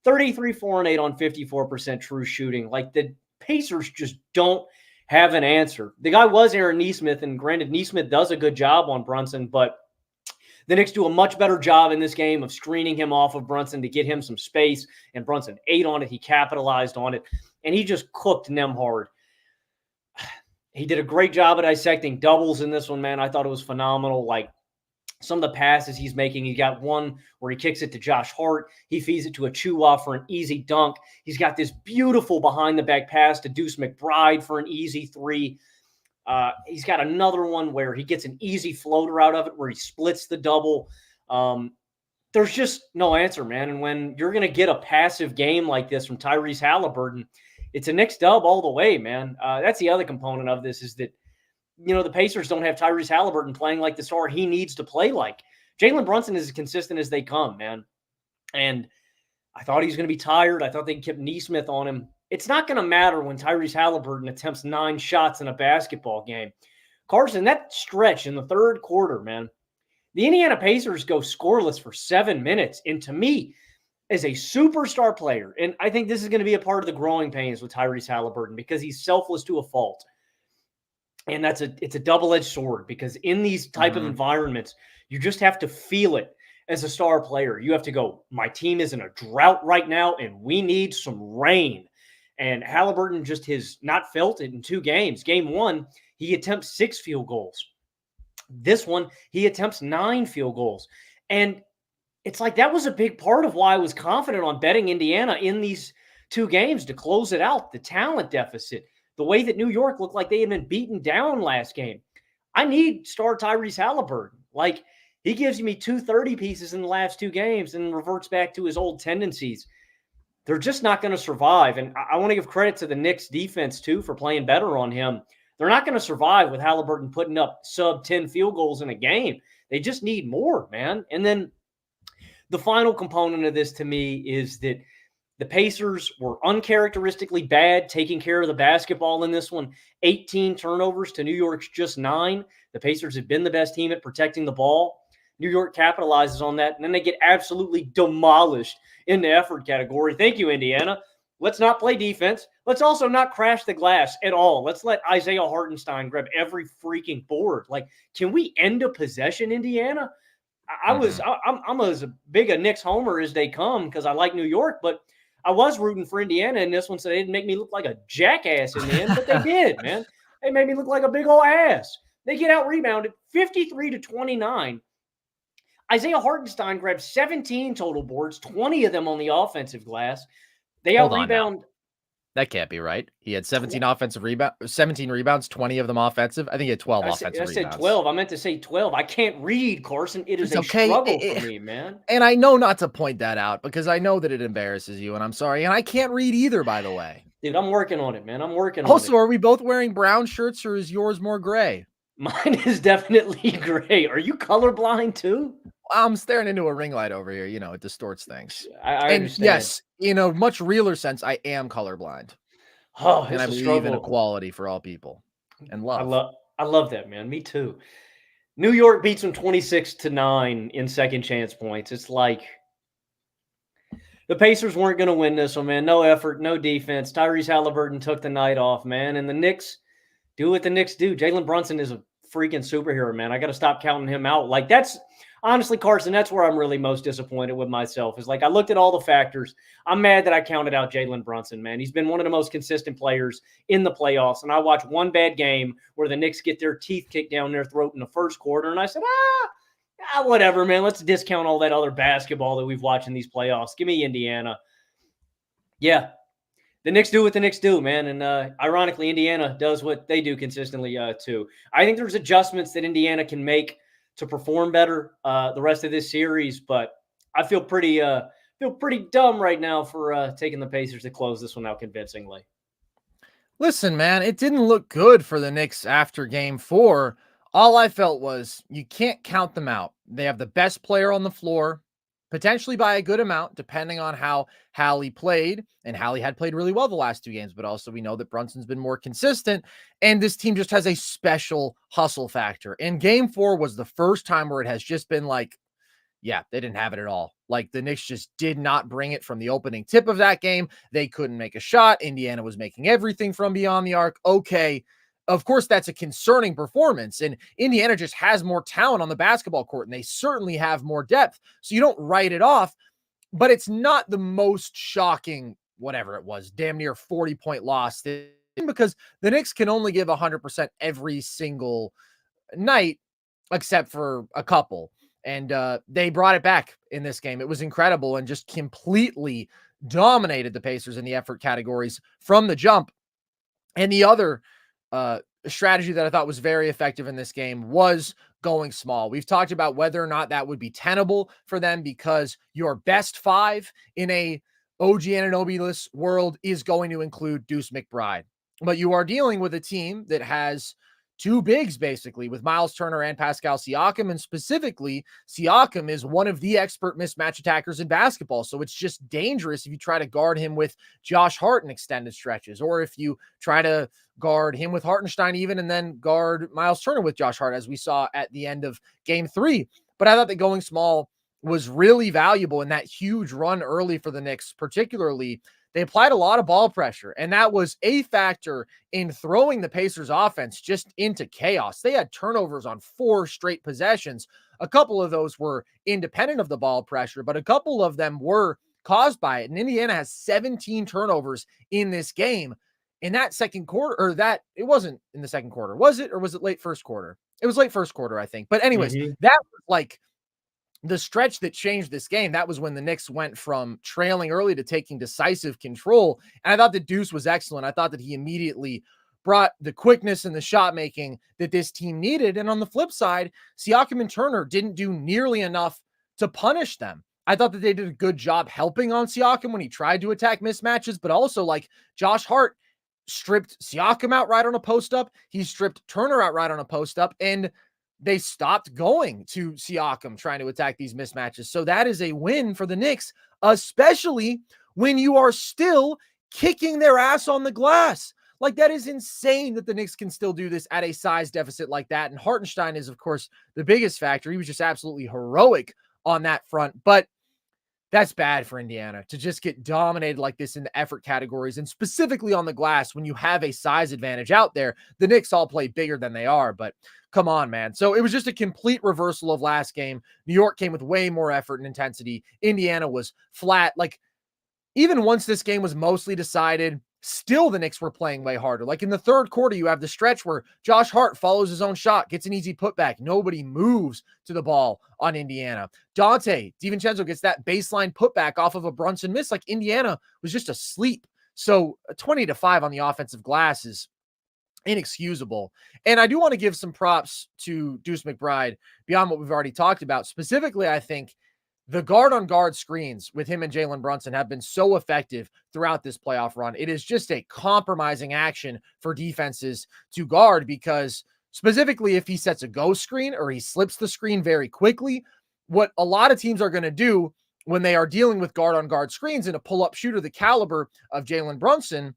33, 4, and 8 on 54% true shooting. Like, the Pacers just don't have an answer. The guy was Aaron Nesmith, and granted, Nesmith does a good job on Brunson, but the Knicks do a much better job in this game of screening him off of Brunson to get him some space, and Brunson ate on it. He capitalized on it, and he just cooked Nembhard. He did a great job at dissecting doubles in this one, man. I thought it was phenomenal. Like, some of the passes he's making, he got one where he kicks it to Josh Hart. He feeds it to Achua for an easy dunk. He's got this beautiful behind-the-back pass to Deuce McBride for an easy three. He's got another one where he gets an easy floater out of it where he splits the double. There's just no answer, man. And when you're going to get a passive game like this from Tyrese Haliburton, it's a Knicks dub all the way, man. That's the other component of this is that, you know, the Pacers don't have Tyrese Haliburton playing like the star he needs to play like. Jalen Brunson is as consistent as they come, man. And I thought he was going to be tired. I thought they kept Nesmith on him. It's not going to matter when Tyrese Haliburton attempts 9 shots in a basketball game. Carson, that stretch in the third quarter, man, the Indiana Pacers go scoreless for 7 minutes. And to me, as a superstar player, and I think this is going to be a part of the growing pains with Tyrese Haliburton because he's selfless to a fault. And it's a double-edged sword because in these type of environments, you just have to feel it as a star player. You have to go, my team is in a drought right now, and we need some rain. And Haliburton just has not felt it in 2 games. Game 1, he attempts 6 field goals. This one, he attempts 9 field goals. And it's like that was a big part of why I was confident on betting Indiana in these 2 games to close it out, the talent deficit. The way that New York looked like they had been beaten down last game. I need star Tyrese Haliburton. Like, he gives me 2 30 pieces in the last 2 games and reverts back to his old tendencies. They're just not going to survive. And I want to give credit to the Knicks defense, too, for playing better on him. They're not going to survive with Haliburton putting up sub-10 field goals in a game. They just need more, man. And then the final component of this to me is that the Pacers were uncharacteristically bad taking care of the basketball in this one. 18 turnovers to New York's just 9. The Pacers have been the best team at protecting the ball. New York capitalizes on that, and then they get absolutely demolished in the effort category. Thank you, Indiana. Let's not play defense. Let's also not crash the glass at all. Let's let Isaiah Hartenstein grab every freaking board. Like, can we end a possession, Indiana? I'm as big a Knicks homer as they come because I like New York, but I was rooting for Indiana in this one, so they didn't make me look like a jackass in the end, but they did, man. They made me look like a big old ass. They get out-rebounded 53-29. Isaiah Hartenstein grabbed 17 total boards, 20 of them on the offensive glass. They out-rebound. That can't be right. He had 17 rebounds, 20 of them offensive. I think he had 12 offensive rebounds. I said 12. I meant to say 12. I can't read, Carson. It is a struggle for me, man. And I know not to point that out because I know that it embarrasses you, and I'm sorry. And I can't read either, by the way. Dude, I'm working on it, man. I'm working on it. Also, are we both wearing brown shirts, or is yours more gray? Mine is definitely gray. Are you colorblind too? I'm staring into a ring light over here. You know, it distorts things. I understand. Yes, in a much realer sense, I am colorblind. Oh, and I believe in equality for all people and love. I love that, man. Me too. New York beats them 26-9 in second chance points. It's like the Pacers weren't going to win this one, man. No effort, no defense. Tyrese Haliburton took the night off, man. And the Knicks do what the Knicks do. Jalen Brunson is a freaking superhero, man. I got to stop counting him out. Like, honestly, Carson, that's where I'm really most disappointed with myself. Is like I looked at all the factors. I'm mad that I counted out Jalen Brunson, man. He's been one of the most consistent players in the playoffs. And I watched one bad game where the Knicks get their teeth kicked down their throat in the first quarter. And I said, whatever, man. Let's discount all that other basketball that we've watched in these playoffs. Give me Indiana. Yeah, the Knicks do what the Knicks do, man. And ironically, Indiana does what they do consistently too. I think there's adjustments that Indiana can make to perform better the rest of this series, but I feel pretty dumb right now for taking the Pacers to close this one out convincingly. Listen, man, it didn't look good for the Knicks after game 4. All I felt was you can't count them out. They have the best player on the floor, potentially by a good amount, depending on how Hallie played. And Hallie had played really well the last 2 games, but also we know that Brunson's been more consistent. And this team just has a special hustle factor. And game 4 was the first time where it has just been like, yeah, they didn't have it at all. Like the Knicks just did not bring it from the opening tip of that game. They couldn't make a shot. Indiana was making everything from beyond the arc. Okay. Of course, that's a concerning performance. And Indiana just has more talent on the basketball court, and they certainly have more depth. So you don't write it off, but it's not the most shocking, whatever it was, damn near 40-point loss, because the Knicks can only give 100% every single night, except for a couple. And they brought it back in this game. It was incredible and just completely dominated the Pacers in the effort categories from the jump. And the other strategy that I thought was very effective in this game was going small. We've talked about whether or not that would be tenable for them because your best 5 in a OG Anunoby-less world is going to include Deuce McBride. But you are dealing with a team that has 2 bigs, basically, with Miles Turner and Pascal Siakam. And specifically, Siakam is one of the expert mismatch attackers in basketball. So it's just dangerous if you try to guard him with Josh Hart in extended stretches, or if you try to guard him with Hartenstein even, and then guard Miles Turner with Josh Hart, as we saw at the end of game 3. But I thought that going small was really valuable in that huge run early for the Knicks, particularly. They applied a lot of ball pressure, and that was a factor in throwing the Pacers offense just into chaos. They had turnovers on 4 straight possessions. A couple of those were independent of the ball pressure, but a couple of them were caused by it. And Indiana has 17 turnovers in this game. In that second quarter, or that it wasn't in the second quarter, was it? Or was it late first quarter? It was late first quarter, I think. But anyways, that was like the stretch that changed this game. That was when the Knicks went from trailing early to taking decisive control. And I thought that Deuce was excellent. I thought that he immediately brought the quickness and the shot making that this team needed. And on the flip side, Siakam and Turner didn't do nearly enough to punish them. I thought that they did a good job helping on Siakam when he tried to attack mismatches, but also like Josh Hart stripped Siakam outright on a post up. He stripped Turner outright on a post up, and they stopped going to Siakam trying to attack these mismatches. So that is a win for the Knicks, especially when you are still kicking their ass on the glass. Like, that is insane that the Knicks can still do this at a size deficit like that. And Hartenstein is, of course, the biggest factor. He was just absolutely heroic on that front. But that's bad for Indiana to just get dominated like this in the effort categories, and specifically on the glass when you have a size advantage out there. The Knicks all play bigger than they are, but come on, man. So it was just a complete reversal of last game. New York came with way more effort and intensity. Indiana was flat. Like, even once this game was mostly decided, still the Knicks were playing way harder. Like in the third quarter, you have the stretch where Josh Hart follows his own shot, gets an easy putback. Nobody moves to the ball on Indiana. Dante DiVincenzo gets that baseline putback off of a Brunson miss. Like, Indiana was just asleep. So 20-5 on the offensive glass is inexcusable. And I do want to give some props to Deuce McBride beyond what we've already talked about. Specifically, I think the guard-on-guard screens with him and Jalen Brunson have been so effective throughout this playoff run. It is just a compromising action for defenses to guard, because specifically if he sets a go screen or he slips the screen very quickly, what a lot of teams are going to do when they are dealing with guard-on-guard screens and a pull-up shooter the caliber of Jalen Brunson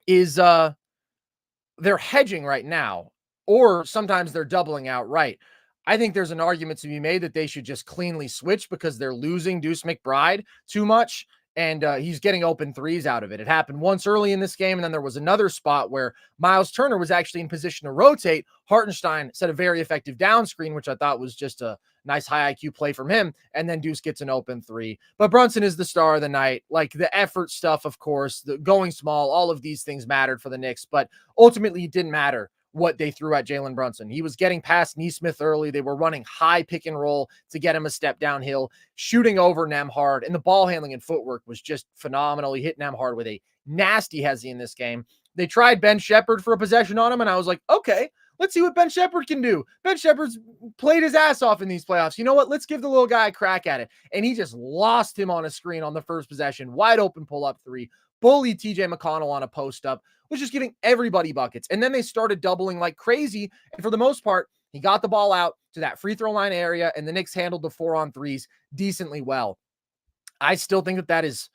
is they're hedging right now, or sometimes they're doubling outright. I think there's an argument to be made that they should just cleanly switch, because they're losing Deuce McBride too much, and he's getting open threes out of it. It happened once early in this game, and then there was another spot where Miles Turner was actually in position to rotate. Hartenstein set a very effective down screen, which I thought was just a Nice high IQ play from him. And then Deuce gets an open three. But Brunson is the star of the night. Like the effort stuff, of course, the going small, all of these things mattered for the Knicks. But ultimately, it didn't matter what they threw at Jalen Brunson. He was getting past Nesmith early. They were running high pick and roll to get him a step downhill, shooting over Nembhard, and the ball handling and footwork was just phenomenal. He hit Nembhard with a nasty hezzy in this game. They tried Ben Shepherd for a possession on him, and I was like, okay, let's see what Ben Shepherd can do. Ben Shepherd's played his ass off in these playoffs. You know what? Let's give the little guy a crack at it. And he just lost him on a screen on the first possession. Wide open pull-up three. Bullied TJ McConnell on a post-up. Was just giving everybody buckets. And then they started doubling like crazy. And for the most part, he got the ball out to that free throw line area, and the Knicks handled the 4-on-3s decently well. I still think that that is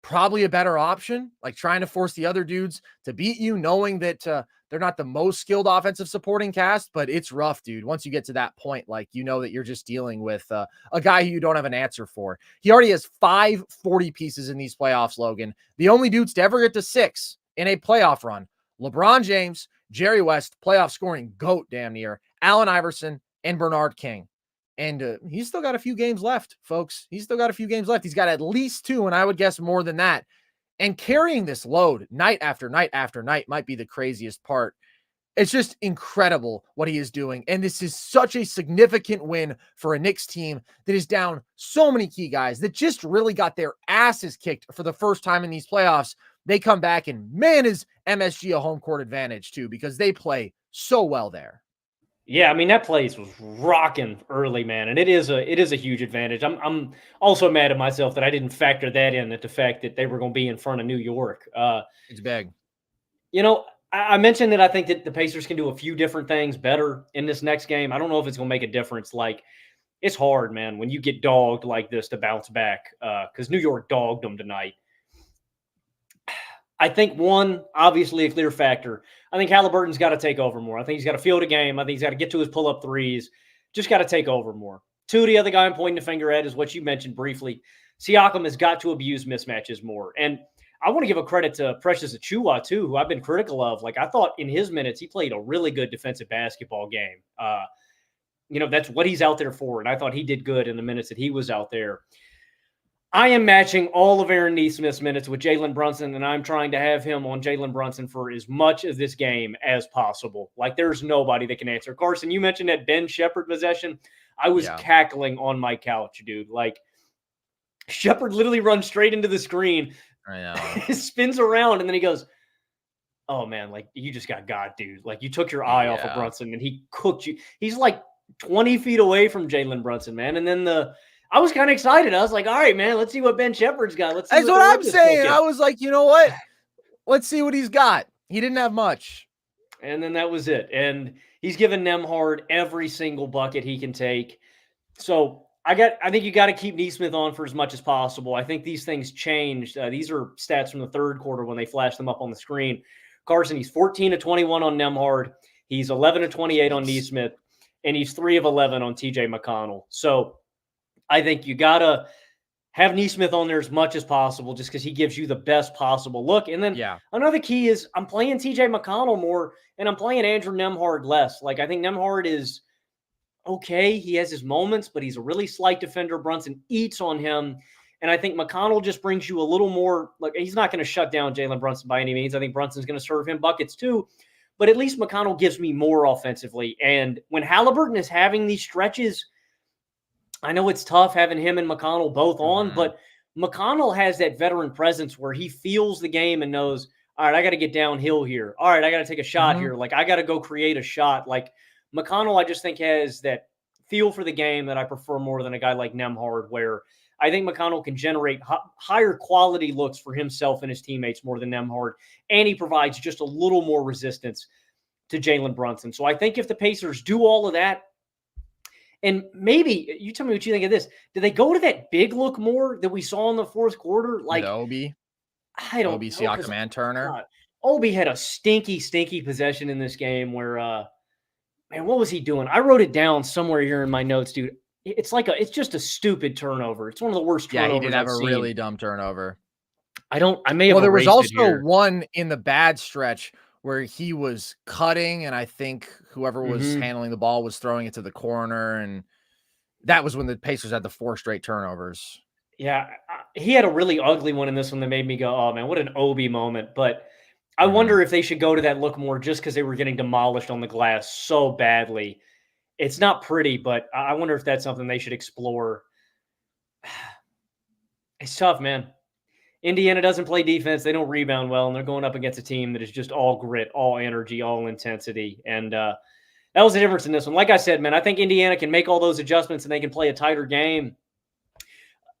probably a better option, like trying to force the other dudes to beat you, knowing that they're not the most skilled offensive supporting cast, but it's rough, dude. Once you get to that point, like, you know that you're just dealing with a guy who you don't have an answer for. He already has 5 40 pieces in these playoffs, Logan. The only dudes to ever get to 6 in a playoff run: LeBron James, Jerry West, playoff scoring GOAT damn near, Allen Iverson, and Bernard King. And he's still got a few games left, folks. He's still got a few games left. He's got at least 2, and I would guess more than that. And carrying this load night after night after night might be the craziest part. It's just incredible what he is doing. And this is such a significant win for a Knicks team that is down so many key guys that just really got their asses kicked for the first time in these playoffs. They come back, and man, is MSG a home court advantage too, because they play so well there. Yeah, I mean, that place was rocking early, man, and it is a huge advantage. I'm also mad at myself that I didn't factor that in, at the fact that they were going to be in front of New York. It's big. You know, I mentioned that I think that the Pacers can do a few different things better in this next game. I don't know if it's going to make a difference. Like, it's hard, man, when you get dogged like this to bounce back, because New York dogged them tonight. I think one, obviously a clear factor. I think Haliburton's got to take over more. I think he's got to field a game. I think he's got to get to his pull-up threes. Just got to take over more. 2, the other guy I'm pointing the finger at is what you mentioned briefly. Siakam has got to abuse mismatches more. And I want to give a credit to Precious Achiuwa, too, who I've been critical of. Like, I thought in his minutes, he played a really good defensive basketball game. That's what he's out there for. And I thought he did good in the minutes that he was out there. I am matching all of Aaron Nesmith's minutes with Jalen Brunson, and I'm trying to have him on Jalen Brunson for as much of this game as possible. Like, there's nobody that can answer. Carson, you mentioned that Ben Shepherd possession. I was cackling on my couch, dude. Like, Shepherd literally runs straight into the screen. I know. He spins around, and then he goes, oh, man, like, you just got God, dude. Like, you took your eye off of Brunson, and he cooked you. He's like 20 feet away from Jalen Brunson, man. And then I was kind of excited. I was like, all right, man, let's see what Ben Shepherd's got. Let's see. That's what I'm saying. I was like, you know what? Let's see what he's got. He didn't have much. And then that was it. And he's given Nembhard every single bucket he can take. So I think you got to keep Nesmith on for as much as possible. I think these things changed. These are stats from the third quarter when they flashed them up on the screen. Carson, he's 14 of 21 on Nembhard. He's 11 of 28 on Nesmith. And he's 3 of 11 on TJ McConnell. So I think you got to have Nesmith on there as much as possible just because he gives you the best possible look. And then another key is I'm playing TJ McConnell more and I'm playing Andrew Nembhard less. Like, I think Nembhard is okay. He has his moments, but he's a really slight defender. Brunson eats on him. And I think McConnell just brings you a little more, like, he's not going to shut down Jalen Brunson by any means. I think Brunson's going to serve him buckets too. But at least McConnell gives me more offensively. And when Haliburton is having these stretches, I know it's tough having him and McConnell both on, but McConnell has that veteran presence where he feels the game and knows, all right, I got to get downhill here. All right, I got to take a shot here. Like, I got to go create a shot. Like, McConnell, I just think has that feel for the game that I prefer more than a guy like Nembhard, where I think McConnell can generate higher quality looks for himself and his teammates more than Nembhard, and he provides just a little more resistance to Jalen Brunson. So I think if the Pacers do all of that, and maybe you tell me what you think of this. Did they go to that big look more that we saw in the fourth quarter? Like Obi, I don't Obi, know, Siakam, and Turner. God, Obi had a stinky possession in this game where, man, what was he doing? I wrote it down somewhere here in my notes, dude. It's just a stupid turnover. It's one of the worst turnovers. Yeah, he did have I've seen. really dumb turnover. I may have. Well, there was also here. one in the bad stretch where he was cutting, and I think whoever was handling the ball was throwing it to the corner, and that was when the Pacers had the 4 straight turnovers. Yeah, he had a really ugly one in this one that made me go, oh, man, what an Obi moment. But I wonder if they should go to that look more just because they were getting demolished on the glass so badly. It's not pretty, but I wonder if that's something they should explore. It's tough, man. Indiana doesn't play defense. They don't rebound well, and they're going up against a team that is just all grit, all energy, all intensity. And that was the difference in this one. Like I said, man, I think Indiana can make all those adjustments and they can play a tighter game.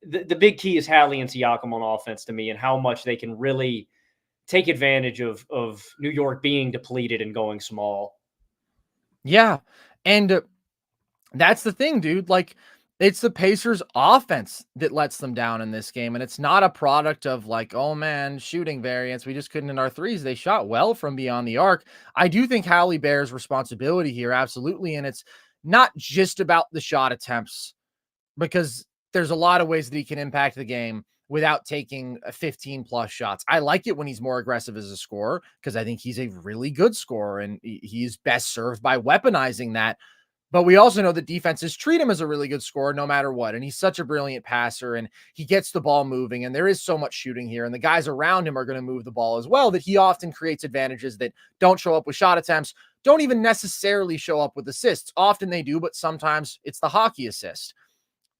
The big key is Hallie and Siakam on offense to me, and how much they can really take advantage of New York being depleted and going small. Yeah. And that's the thing, dude. Like, it's the Pacers offense that lets them down in this game. And it's not a product of like, oh man, shooting variance. We just couldn't in our threes. They shot well from beyond the arc. I do think Hallie bears responsibility here. Absolutely. And it's not just about the shot attempts, because there's a lot of ways that he can impact the game without taking 15 plus shots. I like it when he's more aggressive as a scorer, because I think he's a really good scorer and he's best served by weaponizing that. But we also know that defenses treat him as a really good scorer no matter what. And he's such a brilliant passer and he gets the ball moving, and there is so much shooting here. And the guys around him are going to move the ball as well, that he often creates advantages that don't show up with shot attempts, don't even necessarily show up with assists. Often they do, but sometimes it's the hockey assist.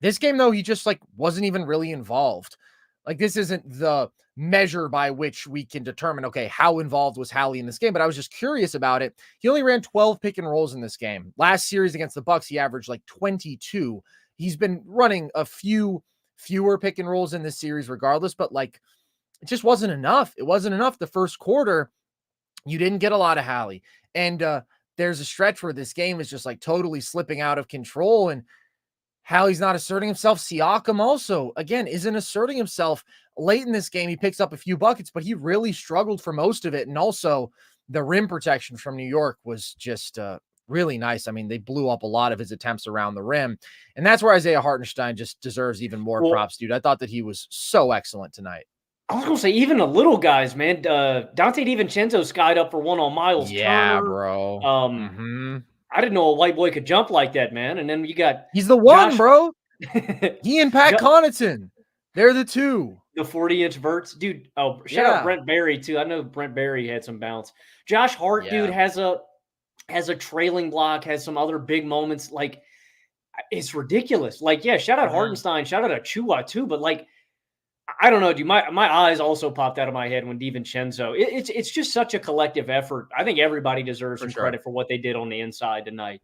This game, though, he just like wasn't even really involved. Like, this isn't the measure by which we can determine, okay, how involved was Hallie in this game? But I was just curious about it. He only ran 12 pick and rolls in this game. Last series against the Bucks, he averaged like 22. He's been running a few fewer pick and rolls in this series regardless, but like, it just wasn't enough. It wasn't enough. The first quarter, you didn't get a lot of Hallie. And there's a stretch where this game is just like totally slipping out of control, and Hallie's not asserting himself. Siakam also, again, isn't asserting himself. Late in this game, he picks up a few buckets, but he really struggled for most of it. And also, the rim protection from New York was just really nice. I mean, they blew up a lot of his attempts around the rim. And that's where Isaiah Hartenstein just deserves even more props, dude. I thought that he was so excellent tonight. I was going to say, even the little guys, man. Dante DiVincenzo skied up for one on Miles Turner. Bro. I didn't know a white boy could jump like that, man. And then you got he's the one, bro. He and Pat Connaughton. They're the two. The 40-inch verts. Dude, shout out Brent Berry, too. I know Brent Berry had some bounce. Josh Hart, dude, has a trailing block, has some other big moments. Like, it's ridiculous. Like, yeah, shout out Hartenstein, shout out Achua, too. But, like, I don't know, dude. My eyes also popped out of my head when DiVincenzo. It's just such a collective effort. I think everybody deserves some credit for what they did on the inside tonight.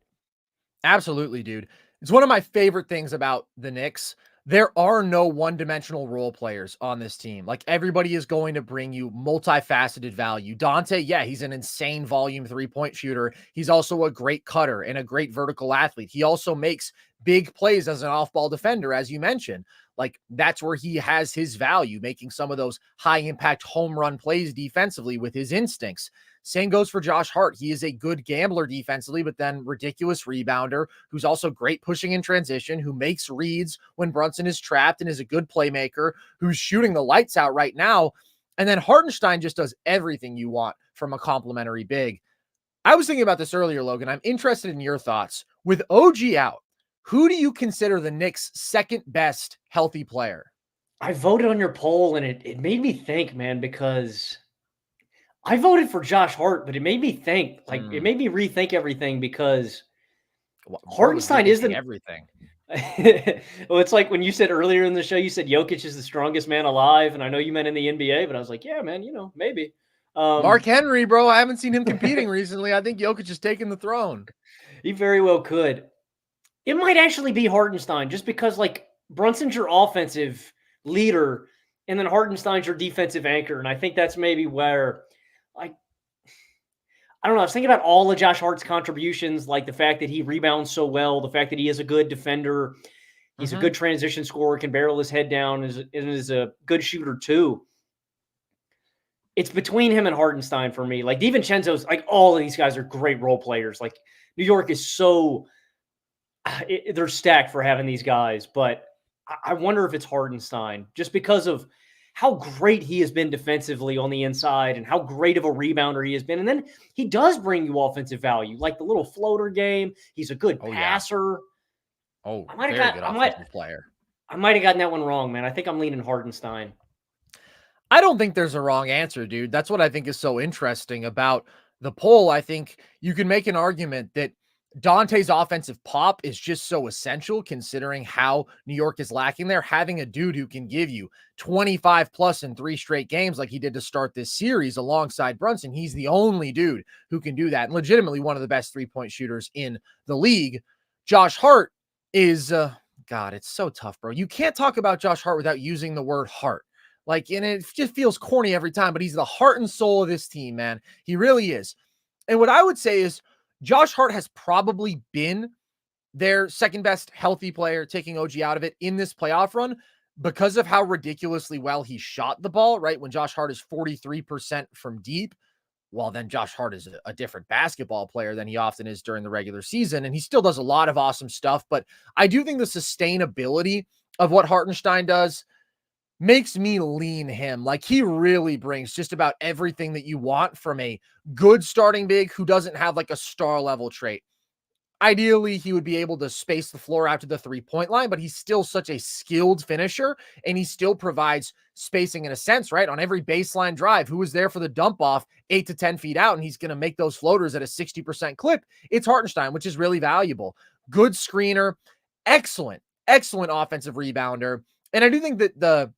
Absolutely, dude. It's one of my favorite things about the Knicks. There are no one-dimensional role players on this team. Like, everybody is going to bring you multifaceted value. Dante, yeah, he's an insane volume three-point shooter. He's also a great cutter and a great vertical athlete. He also makes big plays as an off-ball defender, as you mentioned. Like, that's where he has his value, making some of those high-impact home run plays defensively with his instincts. Same goes for Josh Hart. He is a good gambler defensively, but then ridiculous rebounder who's also great pushing in transition, who makes reads when Brunson is trapped and is a good playmaker, who's shooting the lights out right now. And then Hartenstein just does everything you want from a complimentary big. I was thinking about this earlier, Logan. I'm interested in your thoughts. With OG out, who do you consider the Knicks' second best healthy player? I voted on your poll, and it made me think, man, because I voted for Josh Hart, but it made me think. Like, it made me rethink everything, because Hartenstein isn't everything. Well, it's like when you said earlier in the show, you said Jokic is the strongest man alive, and I know you meant in the NBA, but I was like, yeah, man, maybe. Mark Henry, bro. I haven't seen him competing recently. I think Jokic is taking the throne. He very well could. It might actually be Hartenstein, just because, like, Brunson's your offensive leader, and then Hartenstein's your defensive anchor. And I think that's maybe where, like, I don't know. I was thinking about all of Josh Hart's contributions, like the fact that he rebounds so well, the fact that he is a good defender, he's a good transition scorer, can barrel his head down, and is a good shooter too. It's between him and Hartenstein for me. Like, DiVincenzo's, like, all of these guys are great role players. Like, New York is so... they're stacked for having these guys, but I wonder if it's Hartenstein, just because of how great he has been defensively on the inside and how great of a rebounder he has been. And then he does bring you offensive value, like the little floater game. He's a good passer. Oh, I might have very got good I might offensive player. I might have gotten that one wrong, man. I think I'm leaning Hardenstein. I don't think there's a wrong answer, dude. That's what I think is so interesting about the poll. I think you can make an argument that Dante's offensive pop is just so essential considering how New York is lacking there. Having a dude who can give you 25 plus in 3 straight games like he did to start this series alongside Brunson, he's the only dude who can do that and legitimately one of the best 3-point shooters in the league. Josh Hart is, God, it's so tough, bro. You can't talk about Josh Hart without using the word heart. Like, and it just feels corny every time, but he's the heart and soul of this team, man. He really is. And what I would say is Josh Hart has probably been their second best healthy player, taking OG out of it in this playoff run because of how ridiculously well he shot the ball, right? When Josh Hart is 43% from deep, well, then Josh Hart is a different basketball player than he often is during the regular season. And he still does a lot of awesome stuff. But I do think the sustainability of what Hartenstein does makes me lean him. Like, he really brings just about everything that you want from a good starting big who doesn't have like a star level trait. Ideally, he would be able to space the floor out to the 3-point line, but he's still such a skilled finisher and he still provides spacing in a sense, right? On every baseline drive, who was there for the dump off 8 to 10 feet out, and he's going to make those floaters at a 60% clip. It's Hartenstein, which is really valuable. Good screener, excellent offensive rebounder. And I do think that the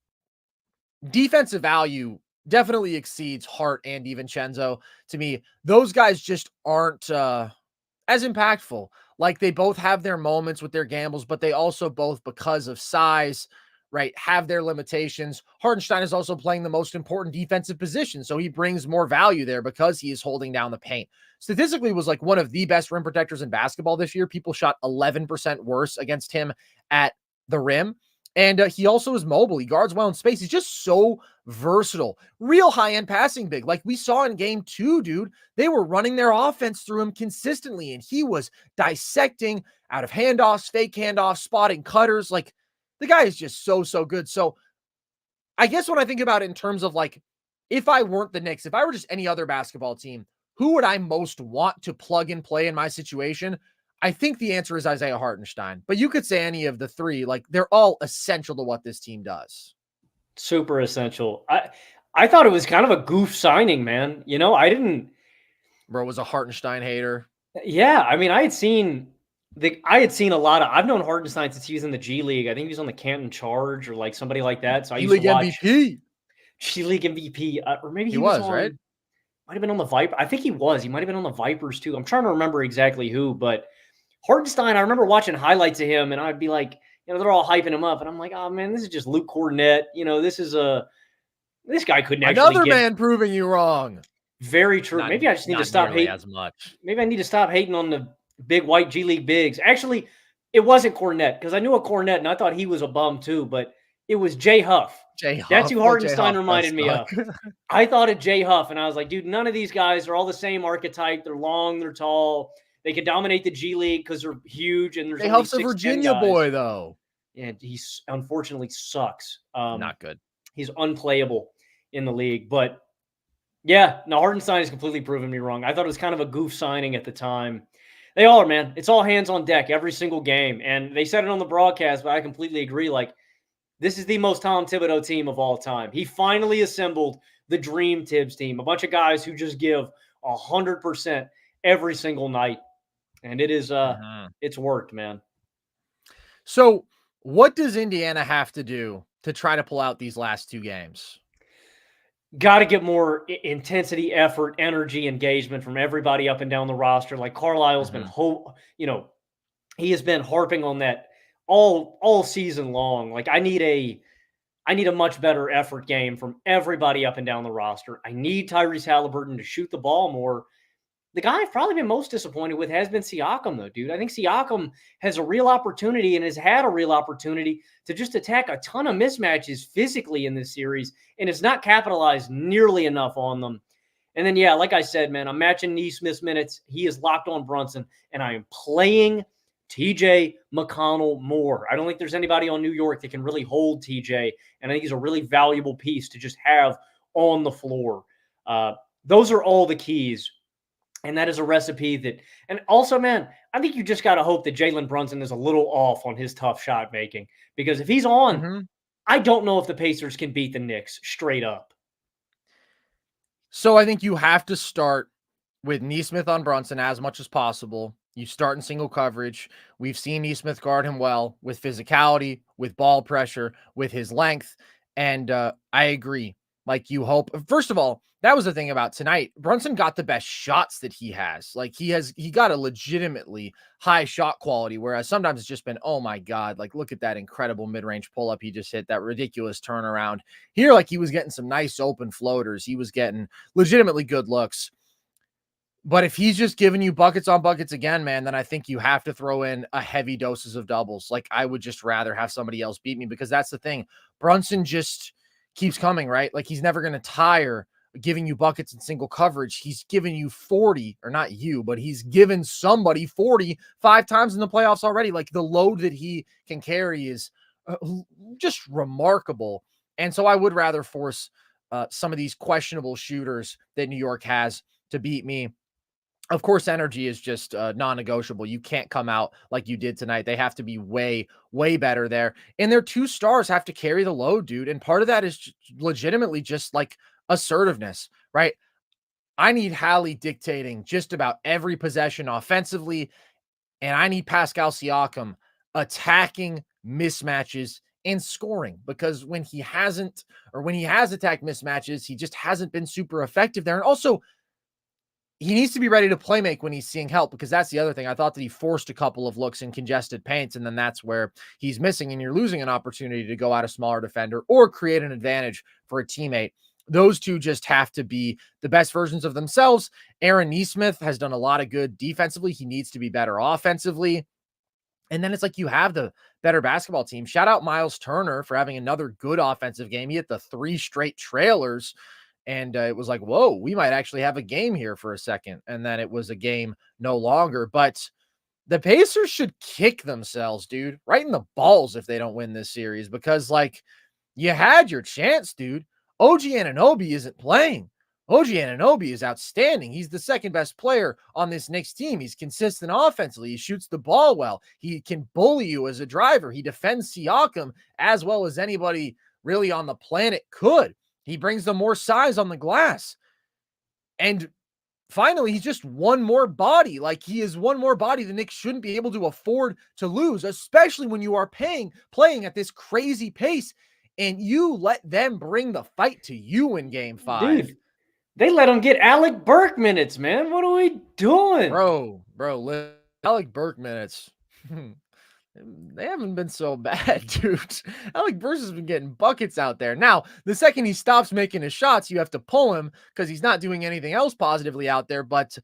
defensive value definitely exceeds Hart and DiVincenzo to me. Those guys just aren't as impactful. Like, they both have their moments with their gambles, but they also both, because of size, right, have their limitations. Hartenstein is also playing the most important defensive position, so he brings more value there because he is holding down the paint. Statistically, was like one of the best rim protectors in basketball this year. People shot 11% worse against him at the rim. And he also is mobile. He guards well in space. He's just so versatile. Real high-end passing big. Like we saw in game 2, dude. They were running their offense through him consistently, and he was dissecting out of handoffs, fake handoffs, spotting cutters. Like, the guy is just so good. So I guess when I think about it in terms of, like, if I weren't the Knicks, if I were just any other basketball team, who would I most want to plug and play in my situation? I think the answer is Isaiah Hartenstein, but you could say any of the three. Like, they're all essential to what this team does. Super essential. I thought it was kind of a goof signing, man. You know, I didn't. Bro was a Hartenstein hater. Yeah, I mean, I had seen a lot of. I've known Hartenstein since he was in the G League. I think he was on the Canton Charge or like somebody like that. So I used to watch MVP. G League MVP, or maybe He he was was on. right. Might have been on the Viper. I think he was. He might have been on the Vipers too. I'm trying to remember exactly who, but Hartenstein, I remember watching highlights of him, and I'd be like, you know, they're all hyping him up, and I'm like, oh man, this is just Luke Cornett. You know, this guy couldn't actually Another get. man proving you wrong. Very true. Maybe I just need to stop hating as much. Maybe I need to stop hating on the big white G League bigs. Actually, it wasn't Cornett because I knew a Cornett and I thought he was a bum too, but it was Jay Huff. That's who Hartenstein reminded me of. I thought of Jay Huff, and I was like, dude, none of these guys are all the same archetype. They're long, they're tall. They can dominate the G League because they're huge, and there's Jay only Huff's a 6'10" Virginia guys. boy, though. And he unfortunately sucks. Not good. He's unplayable in the league. But yeah, no, Hartenstein has completely proven me wrong. I thought it was kind of a goof signing at the time. They are, man. It's all hands on deck every single game. And they said it on the broadcast, but I completely agree. Like, this is the most Tom Thibodeau team of all time. He finally assembled the dream Tibbs team, a bunch of guys who just give 100% every single night. And it is, it's worked, man. So what does Indiana have to do to try to pull out these last 2 games? Got to get more intensity, effort, energy, engagement from everybody up and down the roster. Like Carlisle's been, he has been harping on that all season long. Like, I need a much better effort game from everybody up and down the roster. I need Tyrese Haliburton to shoot the ball more. The guy I've probably been most disappointed with has been Siakam, though, dude. I think Siakam has a real opportunity and has had a real opportunity to just attack a ton of mismatches physically in this series and has not capitalized nearly enough on them. And then, yeah, like I said, man, I'm matching Nesmith's minutes. He is locked on Brunson, and I am playing TJ McConnell more. I don't think there's anybody on New York that can really hold TJ, and I think he's a really valuable piece to just have on the floor. Those are all the keys And that is a recipe that, and also, man, I think you just got to hope that Jalen Brunson is a little off on his tough shot making, because if he's on, I don't know if the Pacers can beat the Knicks straight up. So I think you have to start with Nesmith on Brunson as much as possible. You start in single coverage. We've seen Nesmith guard him well with physicality, with ball pressure, with his length. And I agree. Like, you hope, first of all, that was the thing about tonight. Brunson got the best shots that he has. Like, he got a legitimately high shot quality, whereas sometimes it's just been, oh my God, like, look at that incredible mid-range pull-up he just hit, that ridiculous turnaround. Here, like, he was getting some nice open floaters. He was getting legitimately good looks. But if he's just giving you buckets on buckets again, man, then I think you have to throw in a heavy doses of doubles. Like, I would just rather have somebody else beat me, because that's the thing. Brunson just keeps coming, right? Like, he's never going to tire giving you buckets in single coverage. He's given you 40, or not you, but he's given somebody 40 5 times in the playoffs already. Like, the load that he can carry is just remarkable. And so I would rather force some of these questionable shooters that New York has to beat me. Of course, energy is just non-negotiable. You can't come out like you did tonight. They have to be way, way better there. And their 2 stars have to carry the load, dude. And part of that is legitimately just like assertiveness, right? I need Hallie dictating just about every possession offensively. And I need Pascal Siakam attacking mismatches and scoring, because when he has attacked mismatches, he just hasn't been super effective there. And also, he needs to be ready to play make when he's seeing help, because that's the other thing. I thought that he forced a couple of looks in congested paints, and then that's where he's missing, and you're losing an opportunity to go at a smaller defender or create an advantage for a teammate. Those two just have to be the best versions of themselves. Aaron Nesmith has done a lot of good defensively. He needs to be better offensively. And then it's like you have the better basketball team. Shout out Miles Turner for having another good offensive game. He hit the 3 straight trailers. And it was like, whoa, we might actually have a game here for a second. And then it was a game no longer. But the Pacers should kick themselves, dude, right in the balls if they don't win this series, because, like, you had your chance, dude. OG Anunoby isn't playing. OG Anunoby is outstanding. He's the second best player on this Knicks team. He's consistent offensively. He shoots the ball well. He can bully you as a driver. He defends Siakam as well as anybody really on the planet could. He brings them more size on the glass. And finally, he's just one more body. Like, he is one more body the Knicks shouldn't be able to afford to lose, especially when you are playing at this crazy pace, and you let them bring the fight to you in game 5. Dude, they let him get Alec Burke minutes, man. What are we doing? Bro, Alec Burke minutes. They haven't been so bad, dude. Alec Burks has been getting buckets out there. Now, the second he stops making his shots, you have to pull him because he's not doing anything else positively out there. But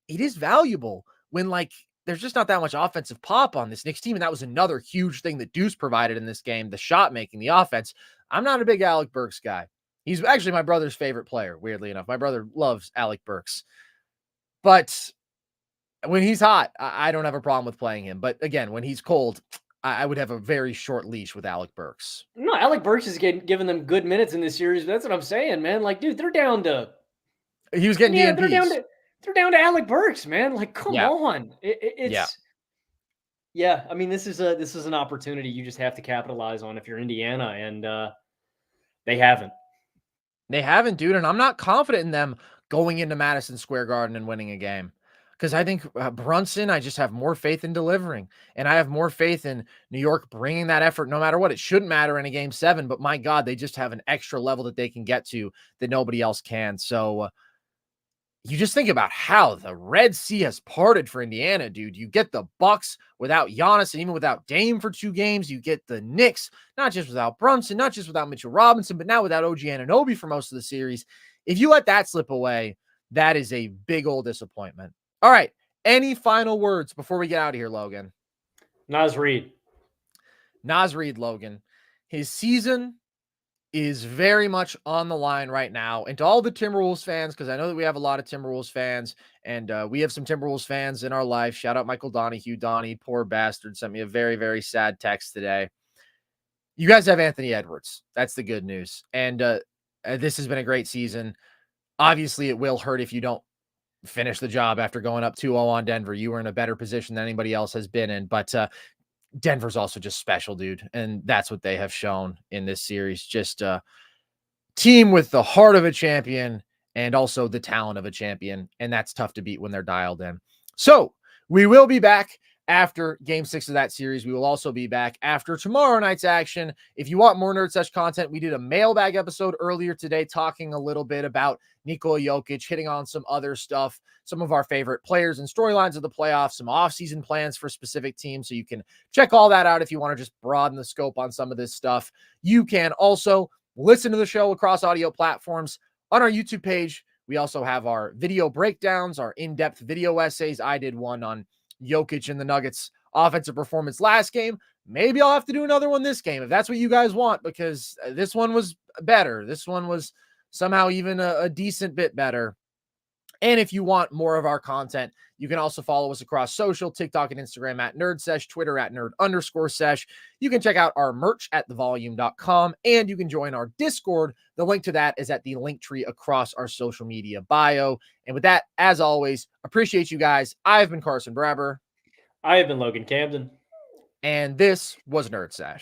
it is valuable when, like, there's just not that much offensive pop on this Knicks team. And that was another huge thing that Deuce provided in this game, the shot making, the offense. I'm not a big Alec Burks guy. He's actually my brother's favorite player, weirdly enough. My brother loves Alec Burks. But when he's hot, I don't have a problem with playing him. But again, when he's cold, I would have a very short leash with Alec Burks. No, Alec Burks is giving them good minutes in this series. That's what I'm saying, man. Like, dude, they're down to. He was getting DNPs. They're down to Alec Burks, man. Like, come on. It's. Yeah, I mean, this is an opportunity you just have to capitalize on if you're Indiana, and they haven't. They haven't, dude. And I'm not confident in them going into Madison Square Garden and winning a game. Because I think Brunson, I just have more faith in delivering. And I have more faith in New York bringing that effort no matter what. It shouldn't matter in a game 7, but my God, they just have an extra level that they can get to that nobody else can. So you just think about how the Red Sea has parted for Indiana, dude. You get the Bucks without Giannis and even without Dame for 2 games. You get the Knicks, not just without Brunson, not just without Mitchell Robinson, but now without OG Anunoby for most of the series. If you let that slip away, that is a big old disappointment. All right. Any final words before we get out of here, Logan? Naz Reid, Logan. His season is very much on the line right now. And to all the Timberwolves fans, because I know that we have a lot of Timberwolves fans, and we have some Timberwolves fans in our life. Shout out Michael Donahue. Donnie, poor bastard, sent me a very, very sad text today. You guys have Anthony Edwards. That's the good news. And this has been a great season. Obviously, it will hurt if you don't finish the job after going up 2-0 on Denver. You were in a better position than anybody else has been in, but Denver's also just special, dude. And that's what they have shown in this series. Just a team with the heart of a champion and also the talent of a champion. And that's tough to beat when they're dialed in. So we will be back after game 6 of that series. We will also be back after tomorrow night's action. If you want more NerdSesh content, we did a mailbag episode earlier today talking a little bit about Nikola Jokic, hitting on some other stuff, some of our favorite players and storylines of the playoffs, some offseason plans for specific teams. So you can check all that out if you want to just broaden the scope on some of this stuff. You can also listen to the show across audio platforms on our YouTube page. We also have our video breakdowns, our in-depth video essays. I did one on Jokic and the Nuggets offensive performance last game. Maybe I'll have to do another one this game if that's what you guys want, because this one was better. This one was somehow even a decent bit better. And if you want more of our content, you can also follow us across social, TikTok and Instagram at NerdSesh, Twitter at Nerd_sesh. You can check out our merch at thevolume.com, and you can join our Discord. The link to that is at the link tree across our social media bio. And with that, as always, appreciate you guys. I've been Carson Brabber. I have been Logan Camden. And this was NerdSesh.